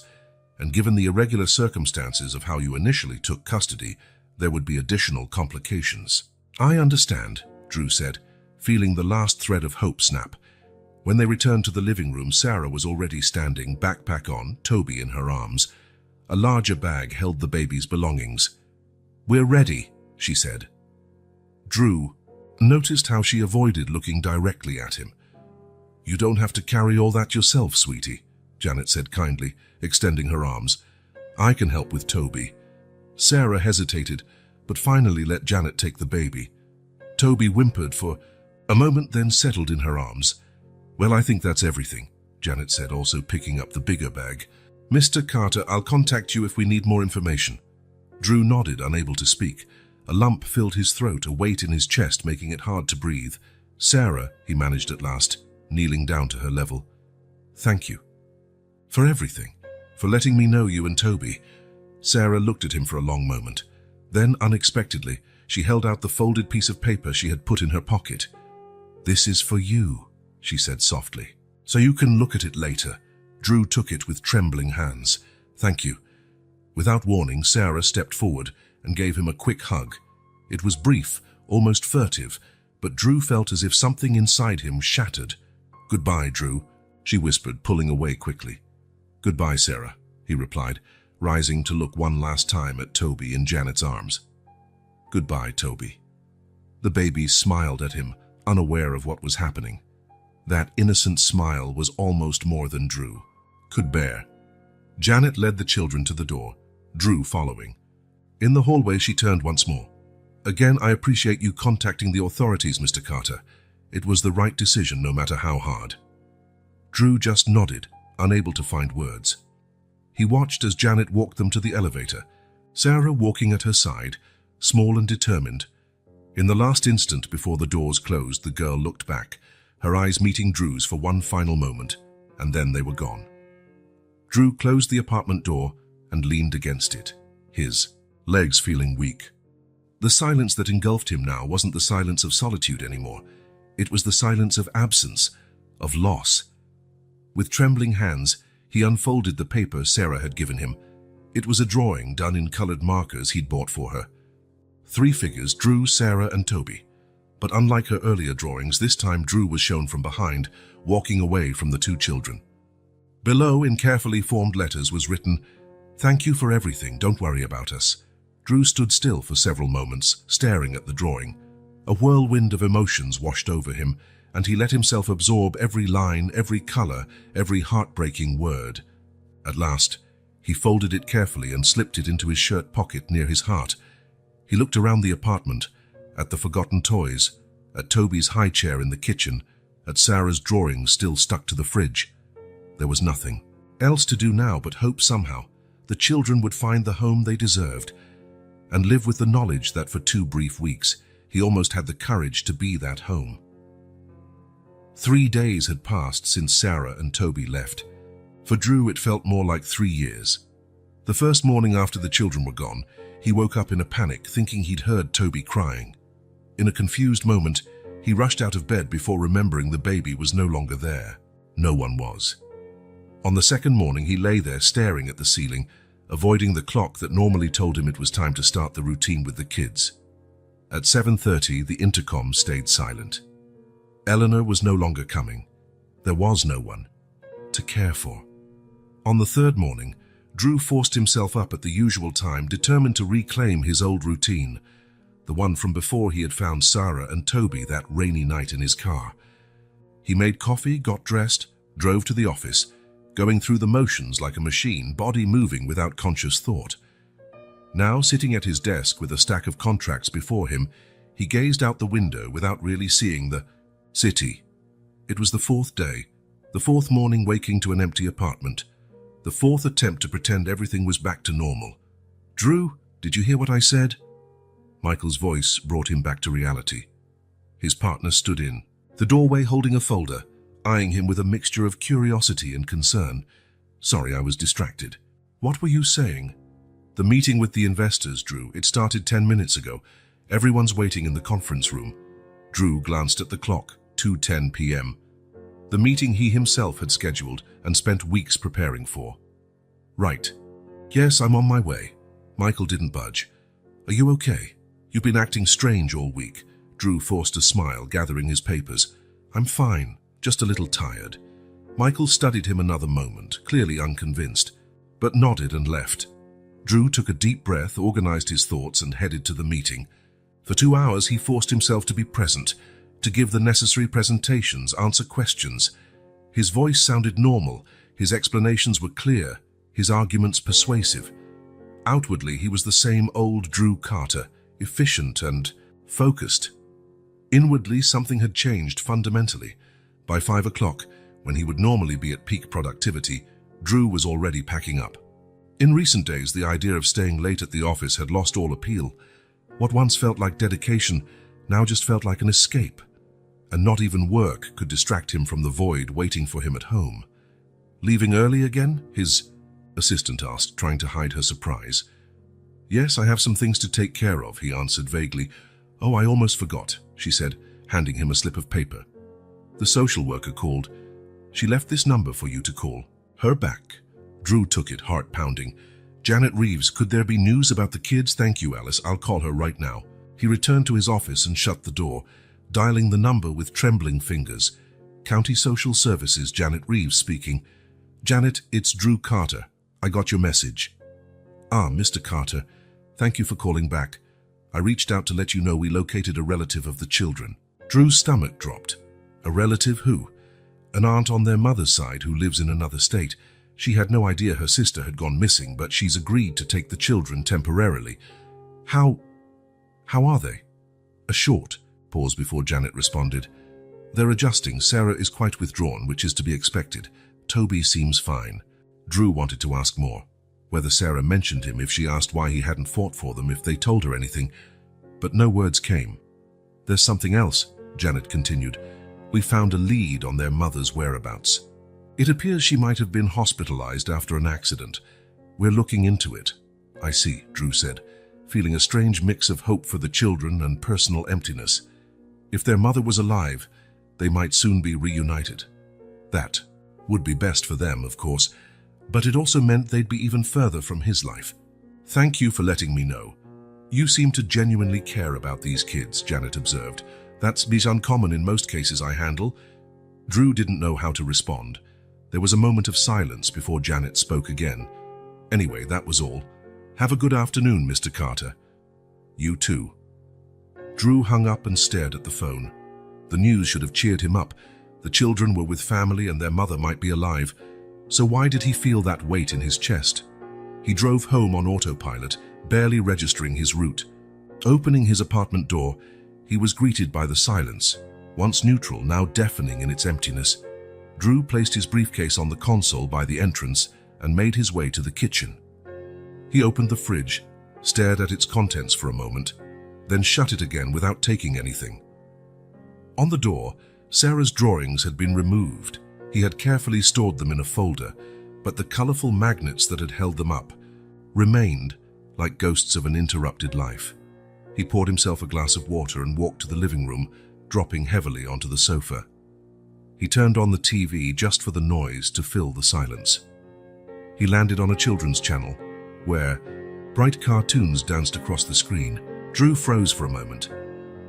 And given the irregular circumstances of how you initially took custody, there would be additional complications. I understand, Drew said, feeling the last thread of hope snap. When they returned to the living room, Sarah was already standing, backpack on, Toby in her arms. A larger bag held the baby's belongings. We're ready, she said. Drew noticed how she avoided looking directly at him. You don't have to carry all that yourself, sweetie, Janet said kindly, extending her arms. I can help with Toby. Sarah hesitated, but finally let Janet take the baby. Toby whimpered for a moment, then settled in her arms. Well, I think that's everything, Janet said, also picking up the bigger bag. Mr. Carter, I'll contact you if we need more information. Drew nodded, unable to speak. A lump filled his throat, a weight in his chest making it hard to breathe. Sarah, he managed at last, kneeling down to her level. Thank you. For everything. For letting me know you and Toby. Sarah looked at him for a long moment. Then, unexpectedly, she held out the folded piece of paper she had put in her pocket. This is for you, she said softly. So you can look at it later. Drew took it with trembling hands. Thank you. Without warning, Sarah stepped forward and gave him a quick hug. It was brief, almost furtive, but Drew felt as if something inside him shattered. Goodbye, Drew, she whispered, pulling away quickly. Goodbye, Sarah, he replied, rising to look one last time at Toby in Janet's arms. Goodbye, Toby. The baby smiled at him, unaware of what was happening. That innocent smile was almost more than Drew could bear. Janet led the children to the door, Drew following. In the hallway, she turned once more. Again, I appreciate you contacting the authorities, Mr. Carter. It was the right decision, no matter how hard. Drew just nodded, unable to find words. He watched as Janet walked them to the elevator, Sarah walking at her side, small and determined. In the last instant before the doors closed, the girl looked back, her eyes meeting Drew's for one final moment, and then they were gone. Drew closed the apartment door and leaned against it, his legs feeling weak. The silence that engulfed him now wasn't the silence of solitude anymore. It was the silence of absence, of loss. With trembling hands, he unfolded the paper Sarah had given him. It was a drawing done in colored markers he'd bought for her. 3 figures, Drew, Sarah, and Toby. But unlike her earlier drawings, this time Drew was shown from behind, walking away from the 2 children. Below, in carefully formed letters, was written, "Thank you for everything, don't worry about us." Drew stood still for several moments, staring at the drawing. A whirlwind of emotions washed over him, and he let himself absorb every line, every color, every heartbreaking word. At last, he folded it carefully and slipped it into his shirt pocket near his heart. He looked around the apartment, at the forgotten toys, at Toby's high chair in the kitchen, at Sarah's drawings still stuck to the fridge. There was nothing else to do now but hope somehow the children would find the home they deserved, and live with the knowledge that for 2 brief weeks he almost had the courage to be that home. 3 days had passed since Sarah and Toby left. For Drew, it felt more like 3 years. The first morning after the children were gone, he woke up in a panic, thinking he'd heard Toby crying. In a confused moment, he rushed out of bed before remembering the baby was no longer there. No one was. On the second morning, he lay there staring at the ceiling, avoiding the clock that normally told him it was time to start the routine with the kids. At 7:30, the intercom stayed silent. Eleanor was no longer coming. There was no one to care for. On the third morning, Drew forced himself up at the usual time, determined to reclaim his old routine, the one from before he had found Sarah and Toby that rainy night in his car. He made coffee, got dressed, drove to the office, going through the motions like a machine, body moving without conscious thought. Now, sitting at his desk with a stack of contracts before him, he gazed out the window without really seeing the city. It was the 4th day, the 4th morning waking to an empty apartment, the 4th attempt to pretend everything was back to normal. "Drew, did you hear what I said?" Michael's voice brought him back to reality. His partner stood in the doorway holding a folder, eyeing him with a mixture of curiosity and concern. "Sorry, I was distracted." "What were you saying?" "The meeting with the investors, Drew. It started 10 minutes ago. Everyone's waiting in the conference room." Drew glanced at the clock, 2:10 p.m. The meeting he himself had scheduled and spent weeks preparing for. "Right. Yes, I'm on my way." Michael didn't budge. "Are you okay? You've been acting strange all week." Drew forced a smile, gathering his papers. "I'm fine, just a little tired." Michael studied him another moment, clearly unconvinced, but nodded and left. Drew took a deep breath, organized his thoughts, and headed to the meeting. For 2 hours, he forced himself to be present, to give the necessary presentations, answer questions. His voice sounded normal, his explanations were clear, his arguments persuasive. Outwardly, he was the same old Drew Carter, efficient and focused. Inwardly, something had changed fundamentally. By 5 o'clock, when he would normally be at peak productivity, Drew was already packing up. In recent days, the idea of staying late at the office had lost all appeal. What once felt like dedication now just felt like an escape, and not even work could distract him from the void waiting for him at home. "Leaving early again?" his assistant asked, trying to hide her surprise. "Yes, I have some things to take care of," he answered vaguely. "Oh, I almost forgot," she said, handing him a slip of paper. "The social worker called. She left this number for you to call her back." Drew took it, heart pounding. "Janet Reeves, could there be news about the kids?" "Thank you, Alice. I'll call her right now." He returned to his office and shut the door, dialing the number with trembling fingers. "County Social Services, Janet Reeves speaking." "Janet, it's Drew Carter. I got your message." "Ah, Mr. Carter, thank you for calling back. I reached out to let you know we located a relative of the children." Drew's stomach dropped. A relative who? An aunt on their mother's side who lives in another state. She had no idea her sister had gone missing, but she's agreed to take the children temporarily. How are they?" A short pause before Janet responded. "They're adjusting. Sarah is quite withdrawn, which is to be expected. Toby seems fine." Drew wanted to ask more. Whether Sarah mentioned him, if she asked why he hadn't fought for them, if they told her anything. But no words came. "There's something else," Janet continued. We found a lead on their mother's whereabouts. It appears she might have been hospitalized after an accident. We're looking into it." "I see," Drew said, feeling a strange mix of hope for the children and personal emptiness. If their mother was alive, they might soon be reunited. That would be best for them, of course, but it also meant they'd be even further from his life. "Thank you for letting me know. You seem to genuinely care about these kids," Janet observed. "That's uncommon in most cases I handle." Drew didn't know how to respond. There was a moment of silence before Janet spoke again. "Anyway, that was all. Have a good afternoon, Mr. Carter." "You too." Drew hung up and stared at the phone. The news should have cheered him up. The children were with family and their mother might be alive. So why did he feel that weight in his chest? He drove home on autopilot, barely registering his route. Opening his apartment door, he was greeted by the silence, once neutral, now deafening in its emptiness. Drew placed his briefcase on the console by the entrance and made his way to the kitchen. He opened the fridge, stared at its contents for a moment, then shut it again without taking anything. On the door, Sarah's drawings had been removed. He had carefully stored them in a folder, but the colorful magnets that had held them up remained like ghosts of an interrupted life. He poured himself a glass of water and walked to the living room, dropping heavily onto the sofa. He turned on the TV just for the noise to fill the silence. He landed on a children's channel, where bright cartoons danced across the screen. Drew froze for a moment,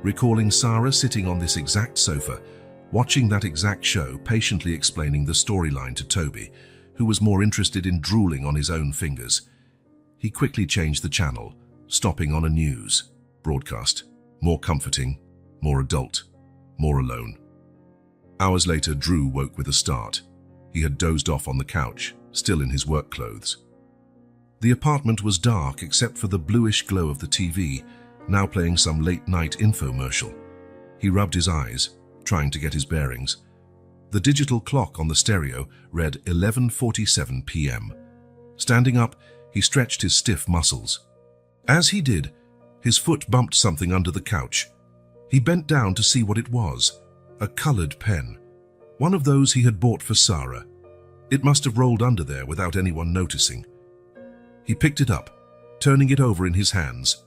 recalling Sarah sitting on this exact sofa, watching that exact show, patiently explaining the storyline to Toby, who was more interested in drooling on his own fingers. He quickly changed the channel, stopping on a news broadcast. More comforting, more adult, more alone. Hours later, Drew woke with a start. He had dozed off on the couch, still in his work clothes. The apartment was dark except for the bluish glow of the TV, now playing some late-night infomercial. He rubbed his eyes, trying to get his bearings. The digital clock on the stereo read 11:47 p.m. Standing up, he stretched his stiff muscles. As he did, his foot bumped something under the couch. He bent down to see what it was. A colored pen. One of those he had bought for Sarah. It must have rolled under there without anyone noticing. He picked it up, turning it over in his hands,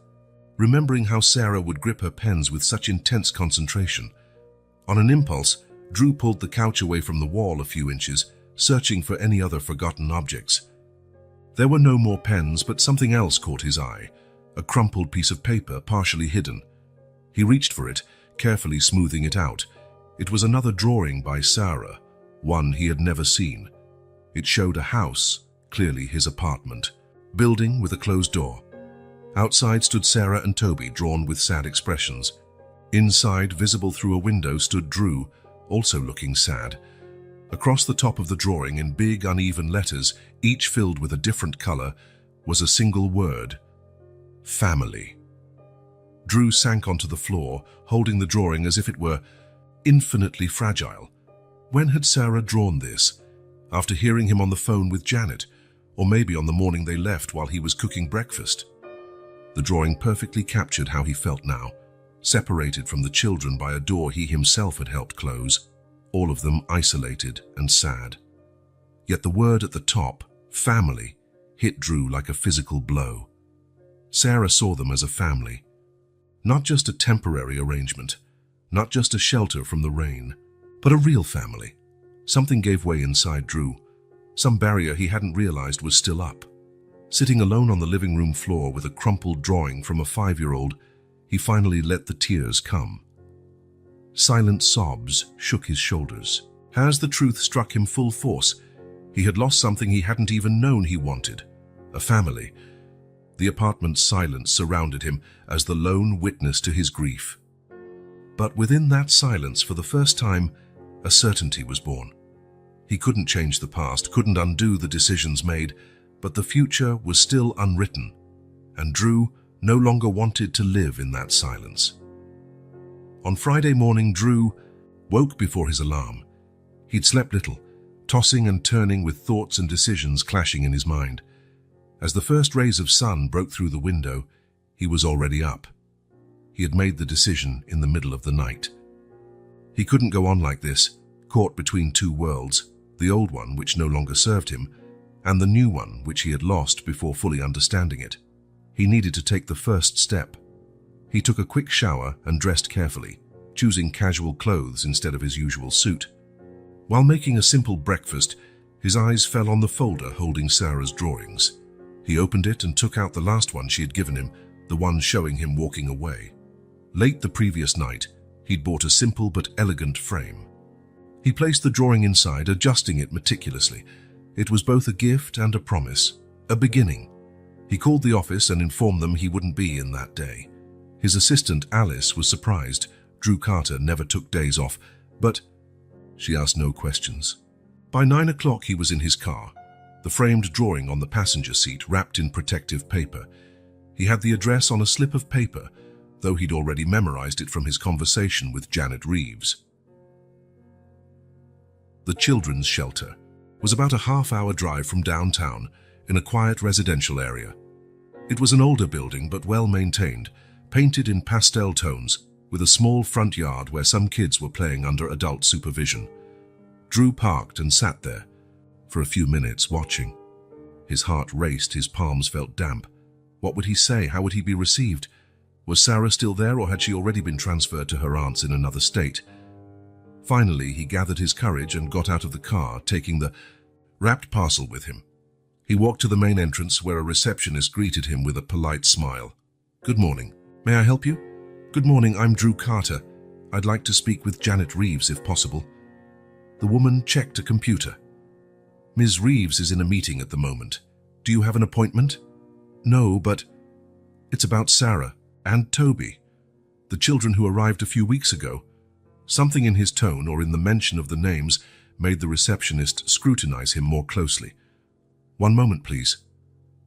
remembering how Sarah would grip her pens with such intense concentration. On an impulse, Drew pulled the couch away from the wall a few inches, searching for any other forgotten objects. There were no more pens, but something else caught his eye, a crumpled piece of paper partially hidden. He reached for it, carefully smoothing it out. It was another drawing by Sarah, one he had never seen. It showed a house, clearly his apartment, building with a closed door. Outside stood Sarah and Toby, drawn with sad expressions. Inside, visible through a window, stood Drew, also looking sad. Across the top of the drawing, in big, uneven letters, each filled with a different color, was a single word: family. Drew sank onto the floor, holding the drawing as if it were infinitely fragile. When had Sarah drawn this? After hearing him on the phone with Janet, or maybe on the morning they left while he was cooking breakfast? The drawing perfectly captured how he felt now, separated from the children by a door he himself had helped close, all of them isolated and sad. Yet the word at the top, family, hit Drew like a physical blow. Sarah saw them as a family, not just a temporary arrangement, not just a shelter from the rain, but a real family. Something gave way inside Drew, some barrier he hadn't realized was still up. Sitting alone on the living room floor with a crumpled drawing from a 5-year-old, he finally let the tears come. Silent sobs shook his shoulders. As the truth struck him full force, he had lost something he hadn't even known he wanted: a family. The apartment's silence surrounded him as the lone witness to his grief. But within that silence, for the first time, a certainty was born. He couldn't change the past, couldn't undo the decisions made, but the future was still unwritten, and Drew no longer wanted to live in that silence. On Friday morning, Drew woke before his alarm. He'd slept little, tossing and turning with thoughts and decisions clashing in his mind. As the first rays of sun broke through the window, he was already up. He had made the decision in the middle of the night. He couldn't go on like this, caught between two worlds, the old one which no longer served him, and the new one which he had lost before fully understanding it. He needed to take the first step. He took a quick shower and dressed carefully, choosing casual clothes instead of his usual suit. While making a simple breakfast, his eyes fell on the folder holding Sarah's drawings. He opened it and took out the last one she had given him, the one showing him walking away. Late the previous night, he'd bought a simple but elegant frame. He placed the drawing inside, adjusting it meticulously. It was both a gift and a promise, a beginning. He called the office and informed them he wouldn't be in that day. His assistant, Alice, was surprised. Drew Carter never took days off, but she asked no questions. By 9 o'clock, he was in his car, the framed drawing on the passenger seat wrapped in protective paper. He had the address on a slip of paper, though he'd already memorized it from his conversation with Janet Reeves. The children's shelter was about a half-hour drive from downtown in a quiet residential area. It was an older building but well-maintained, painted in pastel tones, with a small front yard where some kids were playing under adult supervision. Drew parked and sat there for a few minutes watching. His heart raced, his palms felt damp. What would he say? How would he be received? Was Sarah still there, or had she already been transferred to her aunt's in another state? Finally, he gathered his courage and got out of the car, taking the wrapped parcel with him. He walked to the main entrance where a receptionist greeted him with a polite smile. "Good morning. May I help you?" "Good morning, I'm Drew Carter. I'd like to speak with Janet Reeves if possible." The woman checked a computer. "Ms. Reeves is in a meeting at the moment. Do you have an appointment?" "No, but it's about Sarah and Toby, the children who arrived a few weeks ago." Something in his tone or in the mention of the names made the receptionist scrutinize him more closely. "One moment, please."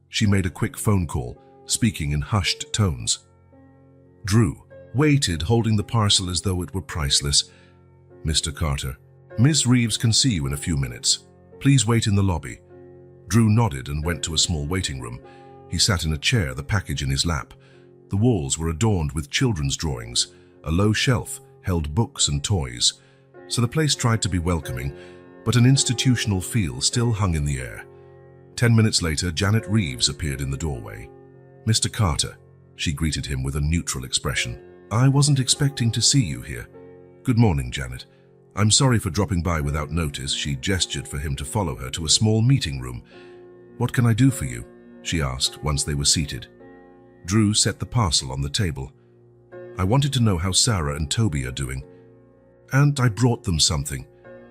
She made a quick phone call, speaking in hushed tones. Drew waited, holding the parcel as though it were priceless. "Mr. Carter, Ms. Reeves can see you in a few minutes. Please wait in the lobby." Drew nodded and went to a small waiting room. He sat in a chair, the package in his lap. The walls were adorned with children's drawings. A low shelf held books and toys, so the place tried to be welcoming, but an institutional feel still hung in the air. 10 minutes later, Janet Reeves appeared in the doorway. "Mr. Carter," she greeted him with a neutral expression. "I wasn't expecting to see you here." "Good morning, Janet. I'm sorry for dropping by without notice." She gestured for him to follow her to a small meeting room. "What can I do for you?" she asked once they were seated. Drew set the parcel on the table. "I wanted to know how Sarah and Toby are doing. And I brought them something."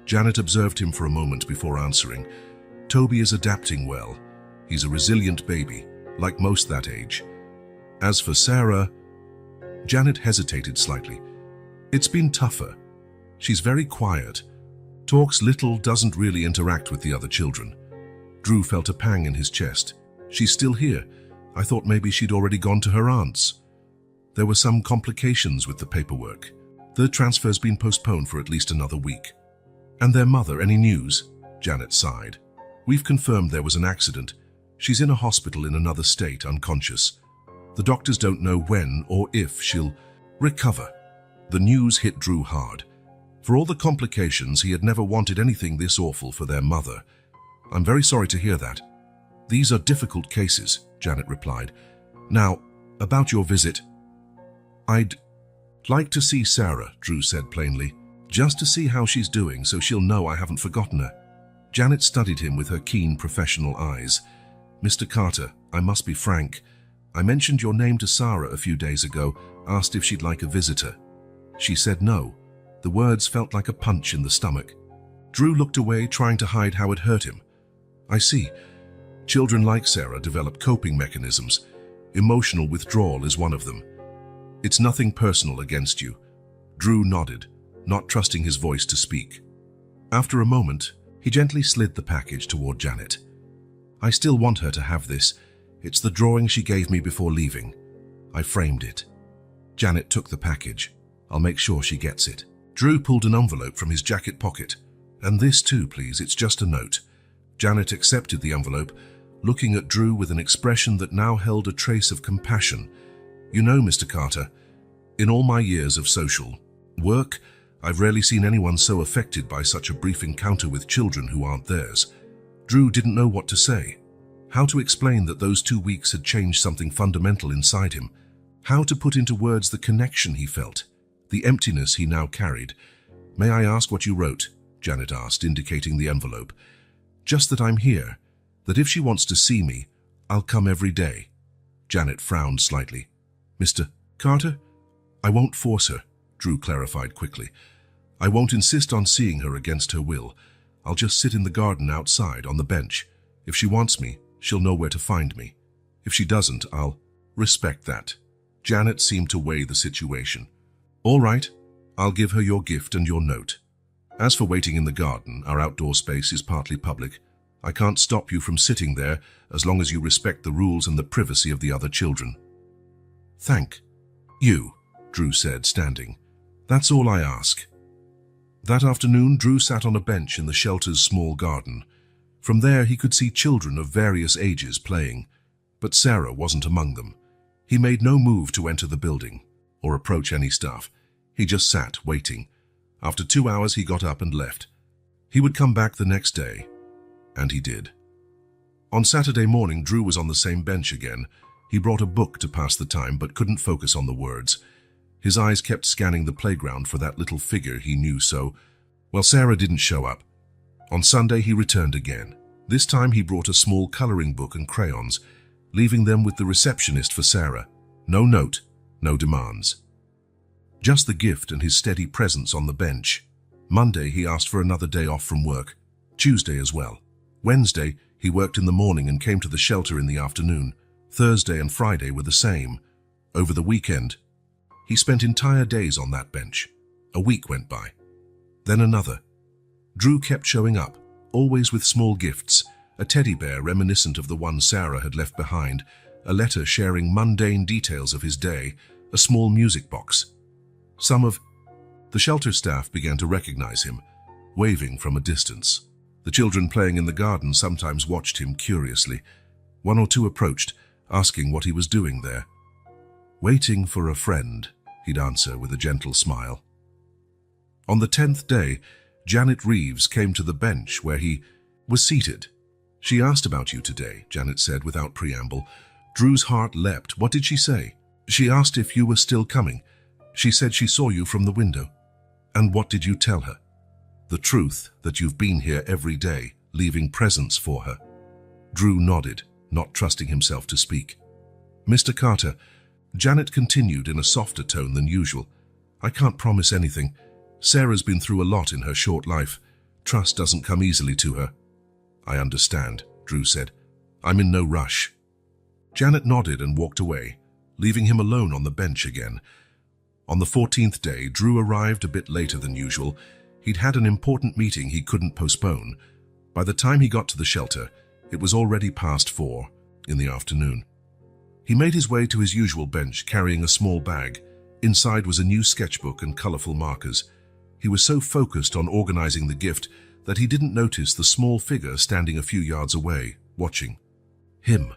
Janet observed him for a moment before answering. "Toby is adapting well. He's a resilient baby, like most that age. As for Sarah..." Janet hesitated slightly. "It's been tougher. She's very quiet, talks little, doesn't really interact with the other children." Drew felt a pang in his chest. "She's still here. I thought maybe she'd already gone to her aunt's." There were some complications with the paperwork. The transfer's been postponed for at least another week. "And their mother, any news?" Janet sighed. "We've confirmed there was an accident. She's in a hospital in another state, unconscious. The doctors don't know when or if she'll recover." The news hit Drew hard. For all the complications, he had never wanted anything this awful for their mother. "I'm very sorry to hear that. These are difficult cases," Janet replied. "Now, about your visit." "I'd like to see Sarah," Drew said plainly, "just to see how she's doing so she'll know I haven't forgotten her." Janet studied him with her keen professional eyes. "Mr. Carter, I must be frank. I mentioned your name to Sarah a few days ago, asked if she'd like a visitor. She said no." The words felt like a punch in the stomach. Drew looked away, trying to hide how it hurt him. "I see. Children like Sarah develop coping mechanisms. Emotional withdrawal is one of them. It's nothing personal against you." Drew nodded, not trusting his voice to speak. After a moment, he gently slid the package toward Janet. "I still want her to have this. It's the drawing she gave me before leaving. I framed it." Janet took the package. "I'll make sure she gets it." Drew pulled an envelope from his jacket pocket. "And this too, please. It's just a note." Janet accepted the envelope, looking at Drew with an expression that now held a trace of compassion. "You know, Mr. Carter, in all my years of social work, I've rarely seen anyone so affected by such a brief encounter with children who aren't theirs. Drew didn't know what to say. How to explain that those 2 weeks had changed something fundamental inside him. How to put into words the connection he felt, the emptiness he now carried. "May I ask what you wrote?" Janet asked, indicating the envelope. "Just that I'm here, that if she wants to see me, I'll come every day." Janet frowned slightly. "Mr. Carter? I won't force her," Drew clarified quickly. "I won't insist on seeing her against her will. I'll just sit in the garden outside on the bench. If she wants me, she'll know where to find me. If she doesn't, I'll respect that." Janet seemed to weigh the situation. "All right, I'll give her your gift and your note. As for waiting in the garden, our outdoor space is partly public. I can't stop you from sitting there as long as you respect the rules and the privacy of the other children." "Thank you," Drew said, standing. "That's all I ask." That afternoon, Drew sat on a bench in the shelter's small garden. From there, he could see children of various ages playing, but Sarah wasn't among them. He made no move to enter the building or approach any staff. He just sat, waiting. After 2 hours, he got up and left. He would come back the next day, and he did. On Saturday morning, Drew was on the same bench again. He brought a book to pass the time, but couldn't focus on the words. His eyes kept scanning the playground for that little figure he knew so. Well, Sarah didn't show up. On Sunday, he returned again. This time, he brought a small coloring book and crayons, leaving them with the receptionist for Sarah. No note, no demands. Just the gift and his steady presence on the bench. Monday, he asked for another day off from work. Tuesday as well. Wednesday, he worked in the morning and came to the shelter in the afternoon. Thursday and Friday were the same. Over the weekend, he spent entire days on that bench. A week went by. Then another. Drew kept showing up, always with small gifts, a teddy bear reminiscent of the one Sarah had left behind, a letter sharing mundane details of his day, a small music box. Some of the shelter staff began to recognize him, waving from a distance. The children playing in the garden sometimes watched him curiously. 1 or 2 approached, asking what he was doing there. "Waiting for a friend," he'd answer with a gentle smile. On the 10th day, Janet Reeves came to the bench where he was seated. "She asked about you today," Janet said without preamble. Drew's heart leapt. "What did she say?" "She asked if you were still coming. She said she saw you from the window." "And what did you tell her?" "The truth, that you've been here every day, leaving presents for her." Drew nodded, not trusting himself to speak. "Mr. Carter," Janet continued in a softer tone than usual, "I can't promise anything. Sarah's been through a lot in her short life. Trust doesn't come easily to her." "I understand," Drew said. "I'm in no rush." Janet nodded and walked away, leaving him alone on the bench again. On the 14th day, Drew arrived a bit later than usual. He'd had an important meeting he couldn't postpone. By the time he got to the shelter, it was already past 4 in the afternoon. He made his way to his usual bench, carrying a small bag. Inside was a new sketchbook and colorful markers. He was so focused on organizing the gift that he didn't notice the small figure standing a few yards away, watching him.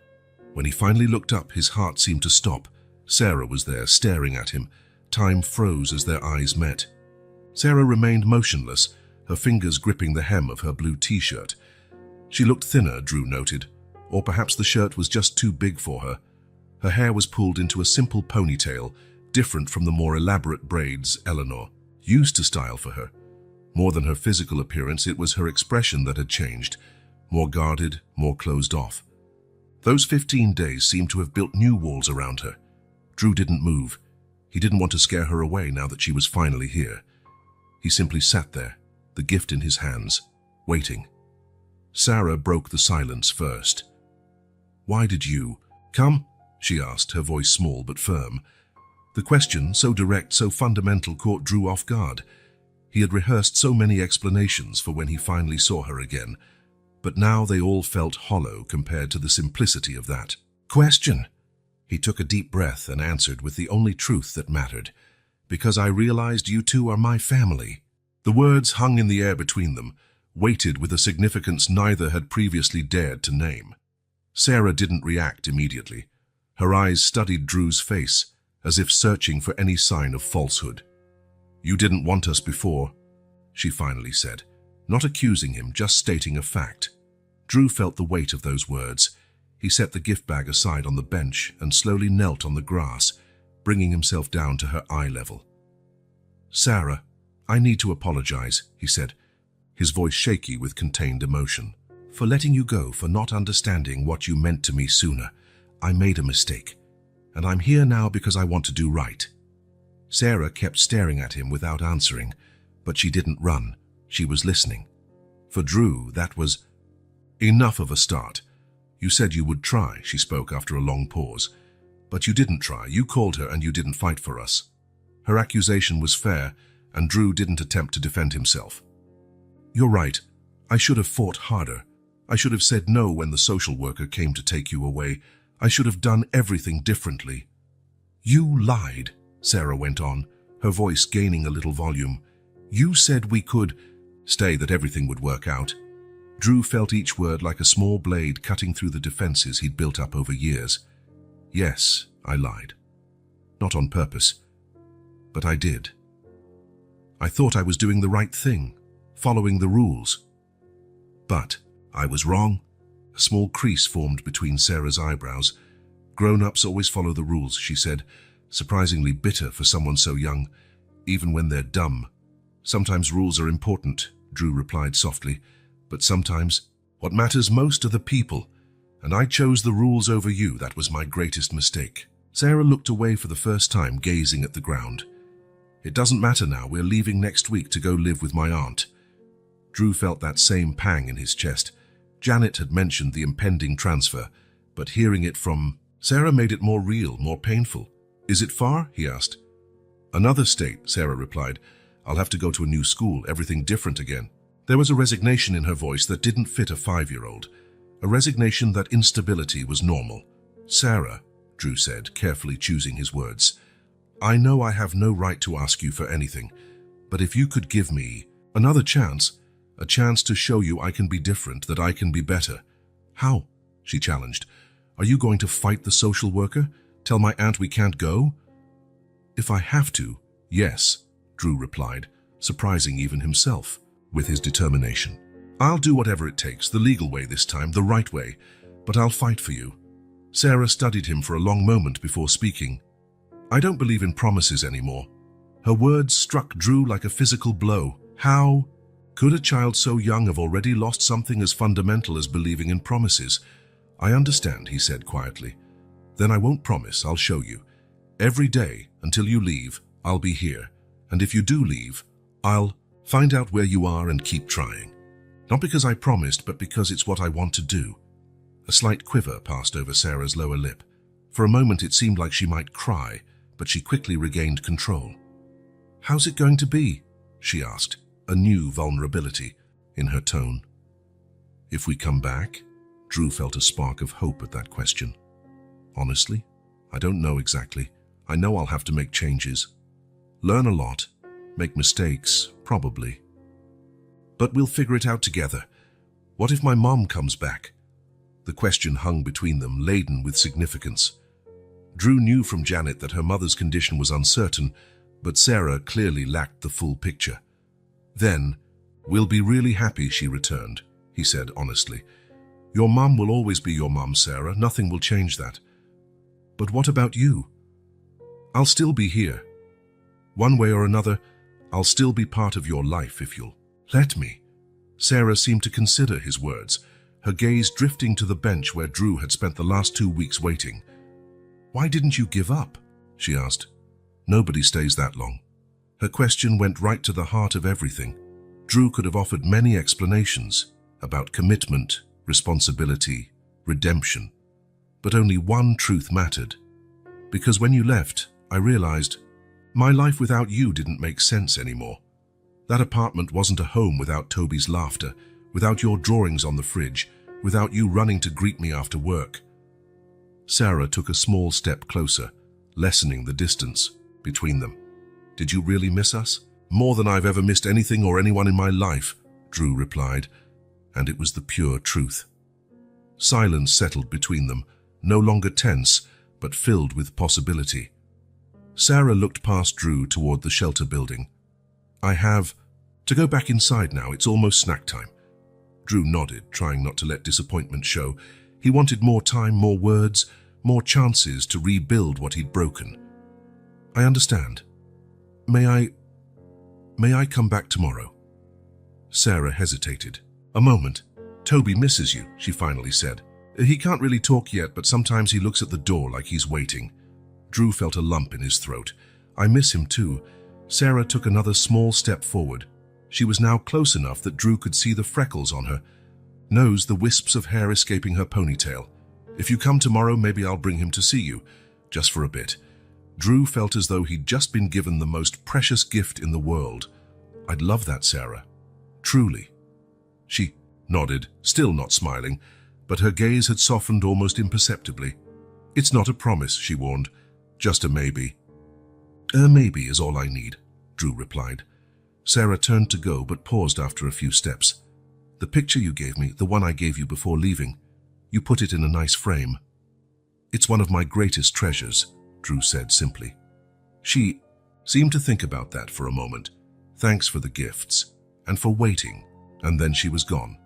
When he finally looked up, his heart seemed to stop. Sarah was there, staring at him. Time froze as their eyes met. Sarah remained motionless, her fingers gripping the hem of her blue t-shirt. She looked thinner, Drew noted, or perhaps the shirt was just too big for her. Her hair was pulled into a simple ponytail, different from the more elaborate braids Eleanor used to style for her. More than her physical appearance, it was her expression that had changed, more guarded, more closed off. Those 15 days seemed to have built new walls around her. Drew didn't move. He didn't want to scare her away now that she was finally here. He simply sat there, the gift in his hands, waiting. Sarah broke the silence first. "Why did you come?" she asked, her voice small but firm. The question, so direct, so fundamental, caught Drew off guard. He had rehearsed so many explanations for when he finally saw her again, but now they all felt hollow compared to the simplicity of that question. He took a deep breath and answered with the only truth that mattered. "Because I realized you two are my family." The words hung in the air between them, weighted with a significance neither had previously dared to name. Sarah didn't react immediately. Her eyes studied Drew's face, as if searching for any sign of falsehood. You didn't want us before, she finally said, not accusing him, just stating a fact. Drew felt the weight of those words. He set the gift bag aside on the bench and slowly knelt on the grass, bringing himself down to her eye level. Sarah, I need to apologize, he said, his voice shaky with contained emotion. For letting you go, for not understanding what you meant to me sooner. I made a mistake, and I'm here now because I want to do right. Sarah kept staring at him without answering, but she didn't run. She was listening. For Drew, that was enough of a start. You said you would try, she spoke after a long pause. But you didn't try. You called her and you didn't fight for us. Her accusation was fair, and Drew didn't attempt to defend himself. You're right. I should have fought harder. I should have said no when the social worker came to take you away. I should have done everything differently. You lied, Sarah went on, her voice gaining a little volume. You said we could stay, that everything would work out. Drew felt each word like a small blade cutting through the defenses he'd built up over years. Yes, I lied. Not on purpose, but I did. I thought I was doing the right thing, following the rules. But I was wrong. A small crease formed between Sarah's eyebrows. Grown-ups always follow the rules, she said, surprisingly bitter for someone so young, even when they're dumb. Sometimes rules are important, Drew replied softly, but sometimes what matters most are the people, and I chose the rules over you. That was my greatest mistake. Sarah looked away for the first time, gazing at the ground. It doesn't matter now. We're leaving next week to go live with my aunt. Drew felt that same pang in his chest. Janet had mentioned the impending transfer, but hearing it from Sarah made it more real, more painful. Is it far? He asked. Another state, Sarah replied. I'll have to go to a new school, everything different again. There was a resignation in her voice that didn't fit a 5-year-old. A resignation that instability was normal. Sarah, Drew said, carefully choosing his words, I know I have no right to ask you for anything, but if you could give me another chance, a chance to show you I can be different, that I can be better. How? She challenged. Are you going to fight the social worker? Tell my aunt we can't go? If I have to, yes, Drew replied, surprising even himself with his determination. I'll do whatever it takes, the legal way this time, the right way, but I'll fight for you. Sarah studied him for a long moment before speaking. I don't believe in promises anymore. Her words struck Drew like a physical blow. How could a child so young have already lost something as fundamental as believing in promises? I understand, he said quietly. Then I won't promise, I'll show you. Every day, until you leave, I'll be here. And if you do leave, I'll find out where you are and keep trying. Not because I promised, but because it's what I want to do. A slight quiver passed over Sarah's lower lip. For a moment it seemed like she might cry, but she quickly regained control. How's it going to be? She asked, a new vulnerability in her tone. If we come back? Drew felt a spark of hope at that question. Honestly, I don't know exactly. I know I'll have to make changes. Learn a lot. Make mistakes, probably. But we'll figure it out together. What if my mom comes back? The question hung between them, laden with significance. Drew knew from Janet that her mother's condition was uncertain, but Sarah clearly lacked the full picture. Then, we'll be really happy she returned, he said honestly. Your mom will always be your mom, Sarah. Nothing will change that. But what about you? I'll still be here. One way or another, I'll still be part of your life if you'll let me. Sarah seemed to consider his words, her gaze drifting to the bench where Drew had spent the last 2 weeks waiting. Why didn't you give up? She asked. Nobody stays that long. Her question went right to the heart of everything. Drew could have offered many explanations about commitment, responsibility, redemption. But only one truth mattered. Because when you left, I realized my life without you didn't make sense anymore. That apartment wasn't a home without Toby's laughter, without your drawings on the fridge, without you running to greet me after work. Sarah took a small step closer, lessening the distance between them. Did you really miss us? More than I've ever missed anything or anyone in my life, Drew replied, and it was the pure truth. Silence settled between them, no longer tense, but filled with possibility. Sarah looked past Drew toward the shelter building. I have to go back inside now. It's almost snack time. Drew nodded, trying not to let disappointment show. He wanted more time, more words, more chances to rebuild what he'd broken. I understand. May I come back tomorrow? Sarah hesitated. A moment. Toby misses you, she finally said. He can't really talk yet, but sometimes he looks at the door like he's waiting. Drew felt a lump in his throat. I miss him too. Sarah took another small step forward. She was now close enough that Drew could see the freckles on her nose, the wisps of hair escaping her ponytail. If you come tomorrow, maybe I'll bring him to see you, just for a bit. Drew felt as though he'd just been given the most precious gift in the world. I'd love that, Sarah. Truly. She nodded, still not smiling, but her gaze had softened almost imperceptibly. It's not a promise, she warned. Just a maybe. A maybe is all I need, Drew replied. Sarah turned to go, but paused after a few steps. The picture you gave me, the one I gave you before leaving, you put it in a nice frame. It's one of my greatest treasures, Drew said simply. She seemed to think about that for a moment. Thanks for the gifts, and for waiting, and then she was gone.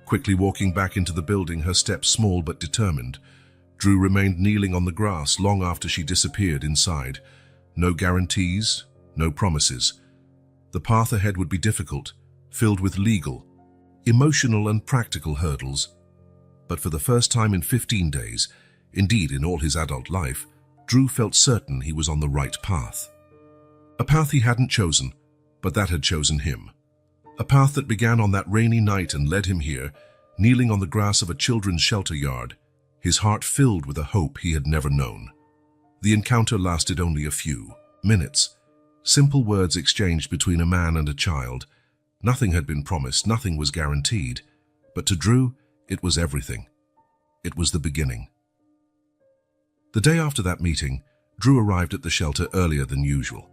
Quickly walking back into the building, her steps small but determined. Drew remained kneeling on the grass long after she disappeared inside. No guarantees, no promises. The path ahead would be difficult, filled with legal, emotional and practical hurdles. But for the first time in 15 days, indeed in all his adult life, Drew felt certain he was on the right path. A path he hadn't chosen, but that had chosen him. A path that began on that rainy night and led him here, kneeling on the grass of a children's shelter yard, his heart filled with a hope he had never known. The encounter lasted only a few minutes. Simple words exchanged between a man and a child. Nothing had been promised, nothing was guaranteed. But to Drew, it was everything. It was the beginning. The day after that meeting, Drew arrived at the shelter earlier than usual.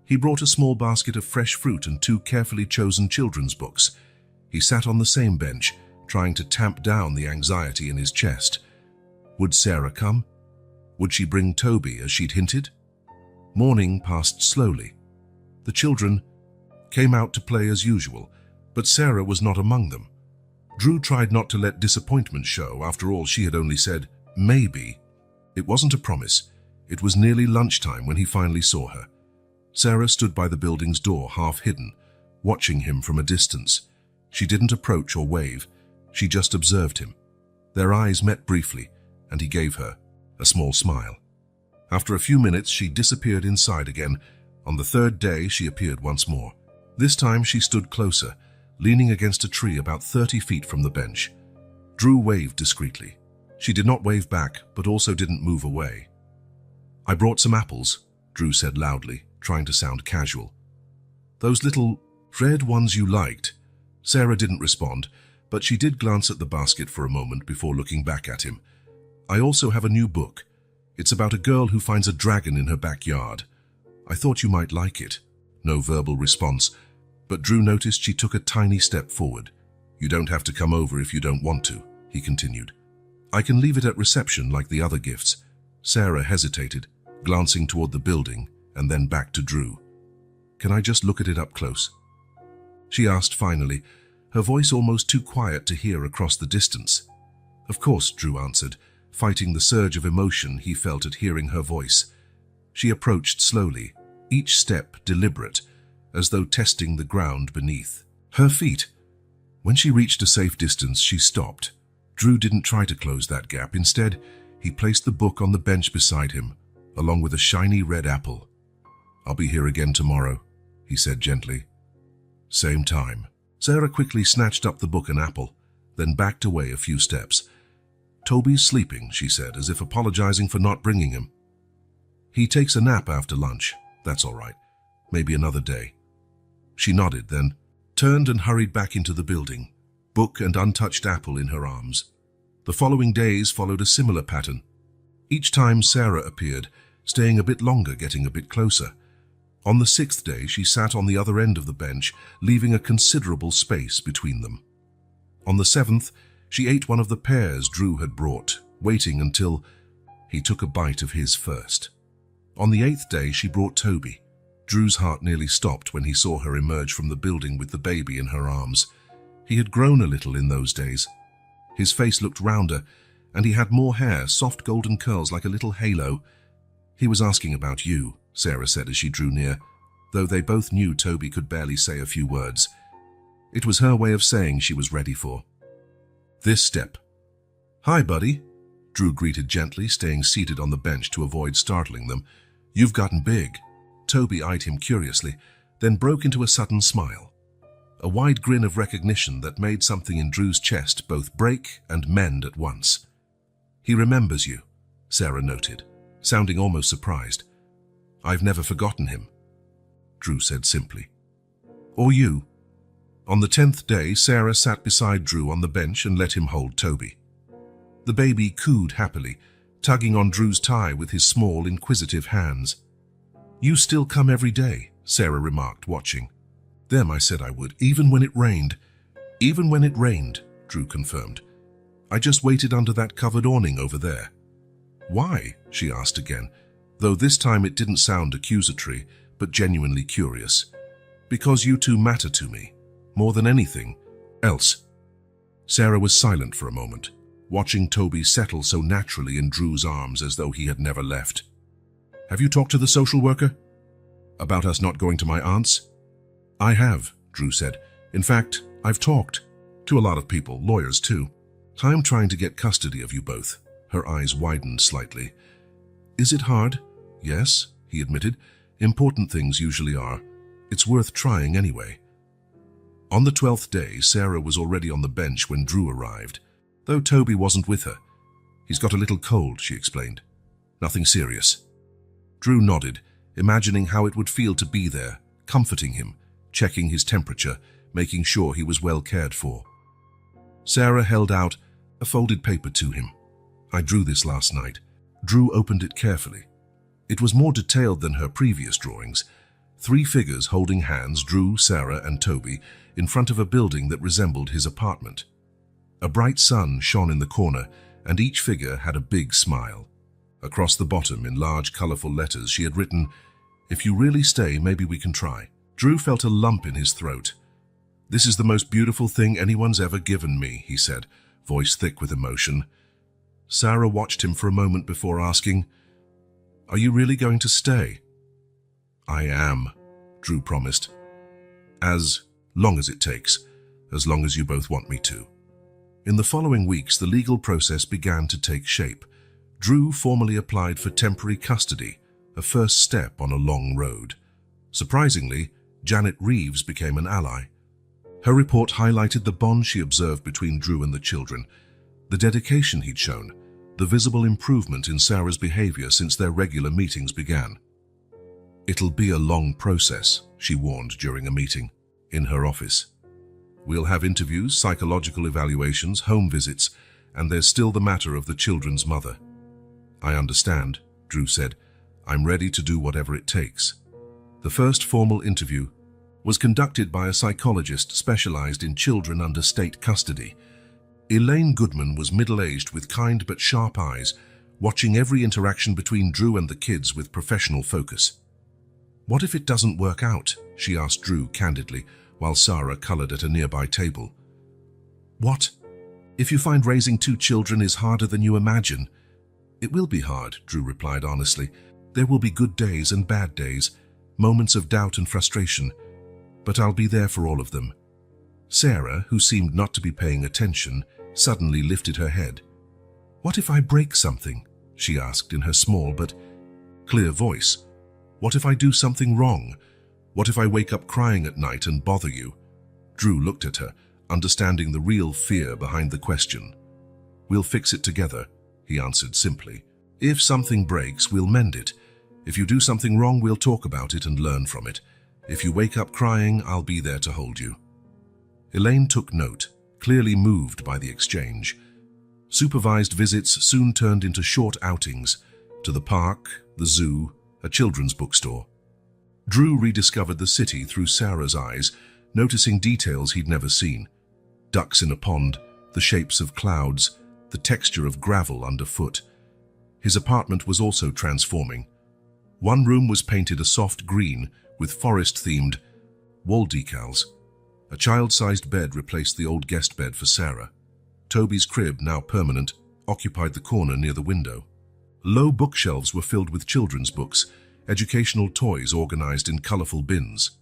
He brought a small basket of fresh fruit and 2 carefully chosen children's books. He sat on the same bench, trying to tamp down the anxiety in his chest. Would Sarah come? Would she bring Toby, as she'd hinted? Morning passed slowly. The children came out to play as usual, but Sarah was not among them. Drew tried not to let disappointment show. After all, she had only said, maybe. It wasn't a promise. It was nearly lunchtime when he finally saw her. Sarah stood by the building's door, half hidden, watching him from a distance. She didn't approach or wave. She just observed him. Their eyes met briefly, and he gave her a small smile. After a few minutes, she disappeared inside again. On the 3rd day, she appeared once more. This time, she stood closer, leaning against a tree about 30 feet from the bench. Drew waved discreetly. She did not wave back, but also didn't move away. I brought some apples, Drew said loudly, trying to sound casual. Those little red ones you liked. Sarah didn't respond, but she did glance at the basket for a moment before looking back at him. I also have a new book. It's about a girl who finds a dragon in her backyard. I thought you might like it. No verbal response, but Drew noticed she took a tiny step forward. You don't have to come over if you don't want to, he continued. I can leave it at reception like the other gifts. Sarah hesitated, glancing toward the building and then back to Drew. Can I just look at it up close? She asked finally, her voice almost too quiet to hear across the distance. Of course, Drew answered, fighting the surge of emotion he felt at hearing her voice. She approached slowly, each step deliberate, as though testing the ground beneath her feet. When she reached a safe distance, she stopped. Drew didn't try to close that gap. Instead, he placed the book on the bench beside him, along with a shiny red apple. I'll be here again tomorrow, he said gently. Same time. Sarah quickly snatched up the book and apple, then backed away a few steps. Toby's sleeping, she said, as if apologizing for not bringing him. He takes a nap after lunch. That's all right. Maybe another day. She nodded, then turned and hurried back into the building, book and untouched apple in her arms. The following days followed a similar pattern. Each time Sarah appeared, staying a bit longer, getting a bit closer. On the 6th day, she sat on the other end of the bench, leaving a considerable space between them. On the 7th, she ate one of the pears Drew had brought, waiting until he took a bite of his first. On the 8th day, she brought Toby. Drew's heart nearly stopped when he saw her emerge from the building with the baby in her arms. He had grown a little in those days. His face looked rounder, and he had more hair, soft golden curls like a little halo. "He was asking about you," Sarah said as she drew near, though they both knew Toby could barely say a few words. It was her way of saying she was ready for this step. "Hi, buddy," Drew greeted gently, staying seated on the bench to avoid startling them. "You've gotten big." Toby eyed him curiously, then broke into a sudden smile. A wide grin of recognition that made something in Drew's chest both break and mend at once. "He remembers you," Sarah noted, sounding almost surprised. "I've never forgotten him," Drew said simply. "Or you." On the 10th day, Sarah sat beside Drew on the bench and let him hold Toby. The baby cooed happily, tugging on Drew's tie with his small, inquisitive hands. "You still come every day," Sarah remarked, watching. "Them, I said I would, even when it rained." "Even when it rained," Drew confirmed. "I just waited under that covered awning over there." "Why?" she asked again, though this time it didn't sound accusatory, but genuinely curious. "Because you two matter to me, more than anything else." Sarah was silent for a moment, watching Toby settle so naturally in Drew's arms as though he had never left. "Have you talked to the social worker about us not going to my aunt's?" "I have," Drew said. "In fact, I've talked to a lot of people, lawyers too. I'm trying to get custody of you both." Her eyes widened slightly. "Is it hard?" "Yes," he admitted. "Important things usually are. It's worth trying anyway." On the 12th day, Sarah was already on the bench when Drew arrived, though Toby wasn't with her. "He's got a little cold," she explained. "Nothing serious." Drew nodded, imagining how it would feel to be there, comforting him, checking his temperature, making sure he was well cared for. Sarah held out a folded paper to him. "I drew this last night." Drew opened it carefully. It was more detailed than her previous drawings. 3 figures holding hands, Drew, Sarah, and Toby, in front of a building that resembled his apartment. A bright sun shone in the corner, and each figure had a big smile. Across the bottom, in large, colorful letters, she had written, "If you really stay, maybe we can try." Drew felt a lump in his throat. "This is the most beautiful thing anyone's ever given me," he said, voice thick with emotion. Sarah watched him for a moment before asking, "Are you really going to stay?" "I am," Drew promised. "As long as it takes, as long as you both want me to." In the following weeks, the legal process began to take shape. Drew formally applied for temporary custody, a first step on a long road. Surprisingly, Janet Reeves became an ally. Her report highlighted the bond she observed between Drew and the children, the dedication he'd shown, the visible improvement in Sarah's behavior since their regular meetings began. "It'll be a long process," she warned during a meeting in her office. "We'll have interviews, psychological evaluations, home visits, and there's still the matter of the children's mother." "I understand," Drew said. "I'm ready to do whatever it takes." The first formal interview was conducted by a psychologist specialized in children under state custody. Elaine Goodman was middle-aged with kind but sharp eyes, watching every interaction between Drew and the kids with professional focus. "What if it doesn't work out?" she asked Drew candidly, while Sarah colored at a nearby table. "What? If you find raising 2 children is harder than you imagine?" "It will be hard," Drew replied honestly. "There will be good days and bad days, moments of doubt and frustration, but I'll be there for all of them." Sarah, who seemed not to be paying attention, suddenly lifted her head. "What if I break something?" she asked in her small but clear voice. "What if I do something wrong? What if I wake up crying at night and bother you?" Drew looked at her, understanding the real fear behind the question. "We'll fix it together," he answered simply. "If something breaks, we'll mend it. If you do something wrong, we'll talk about it and learn from it. If you wake up crying, I'll be there to hold you." Elaine took note, clearly moved by the exchange. Supervised visits soon turned into short outings to the park, the zoo, a children's bookstore. Drew rediscovered the city through Sarah's eyes, noticing details he'd never seen. Ducks in a pond, the shapes of clouds, the texture of gravel underfoot. His apartment was also transforming. One room was painted a soft green, with forest-themed wall decals. A child-sized bed replaced the old guest bed for Sarah. Toby's crib, now permanent, occupied the corner near the window. Low bookshelves were filled with children's books, educational toys organized in colorful bins.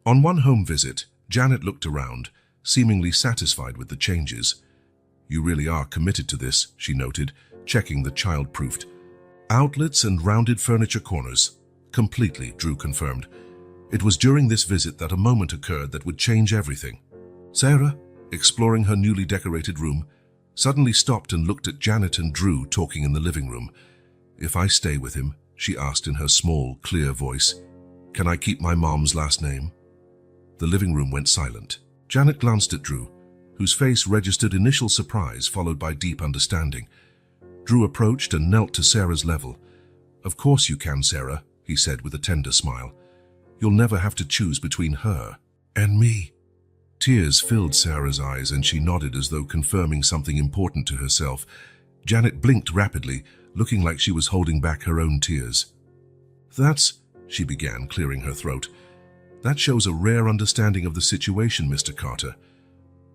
On one home visit, Janet looked around, seemingly satisfied with the changes. "You really are committed to this," she noted, checking the child-proofed outlets and rounded furniture corners. "Completely," Drew confirmed. It was during this visit that a moment occurred that would change everything. Sarah, exploring her newly decorated room, suddenly stopped and looked at Janet and Drew talking in the living room. "If I stay with him," she asked in her small, clear voice, "can I keep my mom's last name?" The living room went silent. Janet glanced at Drew, whose face registered initial surprise followed by deep understanding. Drew approached and knelt to Sarah's level. "Of course you can, Sarah," he said with a tender smile. "You'll never have to choose between her and me." Tears filled Sarah's eyes and she nodded as though confirming something important to herself. Janet blinked rapidly, looking like she was holding back her own tears. "That's," she began, clearing her throat. "That shows a rare understanding of the situation, Mr. Carter."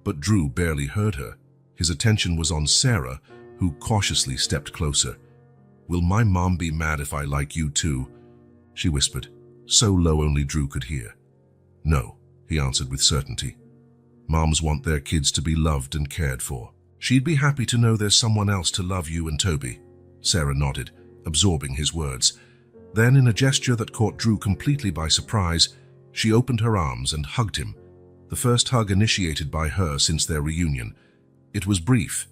But Drew barely heard her. His attention was on Sarah, who cautiously stepped closer. "Will my mom be mad if I like you too?" she whispered, so low only Drew could hear. "No," he answered with certainty. "Moms want their kids to be loved and cared for. She'd be happy to know there's someone else to love you and Toby." Sarah nodded, absorbing his words. Then, in a gesture that caught Drew completely by surprise, she opened her arms and hugged him, the first hug initiated by her since their reunion. It was brief,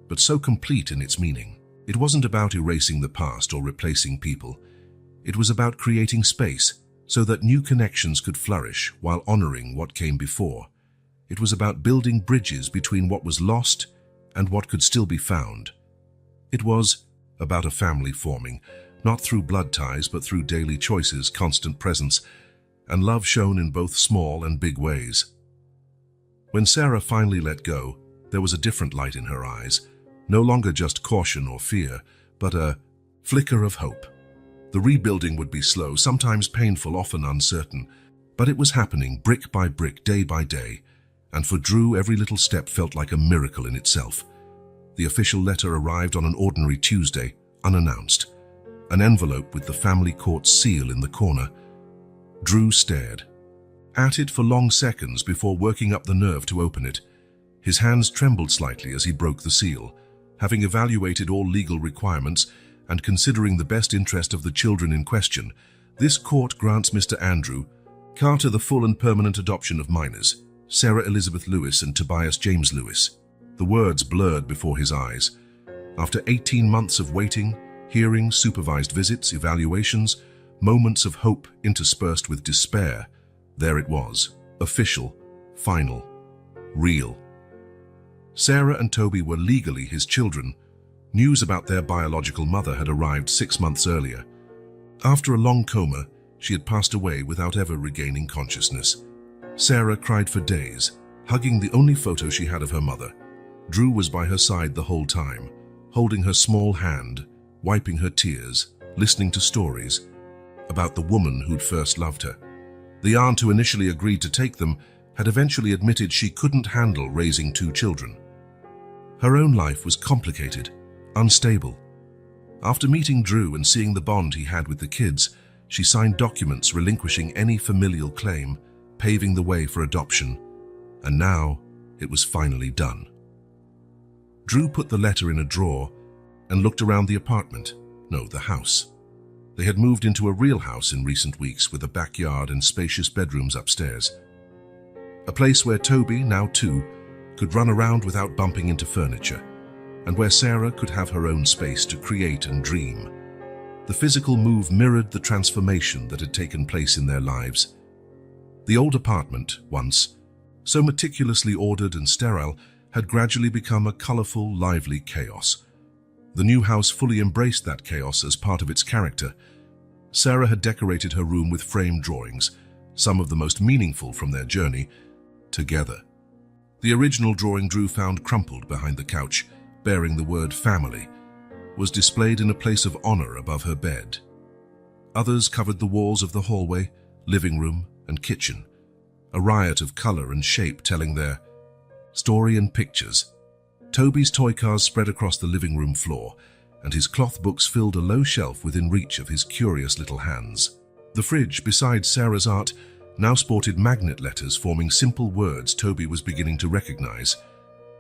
but so complete in its meaning. It wasn't about erasing the past or replacing people. It was about creating space so that new connections could flourish while honoring what came before. It was about building bridges between what was lost and what could still be found. It was about a family forming, not through blood ties but through daily choices, constant presence, and love shown in both small and big ways. When Sarah finally let go, there was a different light in her eyes, no longer just caution or fear, but a flicker of hope. The rebuilding would be slow, sometimes painful, often uncertain, but it was happening brick by brick, day by day, and for Drew every little step felt like a miracle in itself. The official letter arrived on an ordinary Tuesday, unannounced. An envelope with the family court seal in the corner. Drew stared at it for long seconds before working up the nerve to open it. His hands trembled slightly as he broke the seal. Having evaluated all legal requirements and considering the best interest of the children in question, this court grants Mr. Andrew Carter the full and permanent adoption of minors, Sarah Elizabeth Lewis and Tobias James Lewis. The words blurred before his eyes. After 18 months of waiting, hearings, supervised visits, evaluations, moments of hope interspersed with despair, there it was, official, final, real. Sarah and Toby were legally his children. News about their biological mother had arrived 6 months earlier. After a long coma, she had passed away without ever regaining consciousness. Sarah cried for days, hugging the only photo she had of her mother. Drew was by her side the whole time, holding her small hand, wiping her tears, listening to stories about the woman who'd first loved her. The aunt who initially agreed to take them had eventually admitted she couldn't handle raising 2 children. Her own life was complicated, unstable. After meeting Drew and seeing the bond he had with the kids, she signed documents relinquishing any familial claim, paving the way for adoption. And now, it was finally done. Drew put the letter in a drawer and looked around the apartment, no, the house. They had moved into a real house in recent weeks with a backyard and spacious bedrooms upstairs. A place where Toby, now 2, could run around without bumping into furniture, and where Sarah could have her own space to create and dream. The physical move mirrored the transformation that had taken place in their lives. The old apartment, once so meticulously ordered and sterile, had gradually become a colorful, lively chaos. The new house fully embraced that chaos as part of its character. Sarah had decorated her room with framed drawings, some of the most meaningful from their journey together. The original drawing Drew found crumpled behind the couch, bearing the word family, was displayed in a place of honor above her bed. Others covered the walls of the hallway, living room, and kitchen, a riot of color and shape telling their story in pictures. Toby's toy cars spread across the living room floor, and his cloth books filled a low shelf within reach of his curious little hands. The fridge, beside Sarah's art, now sported magnet letters forming simple words Toby was beginning to recognize.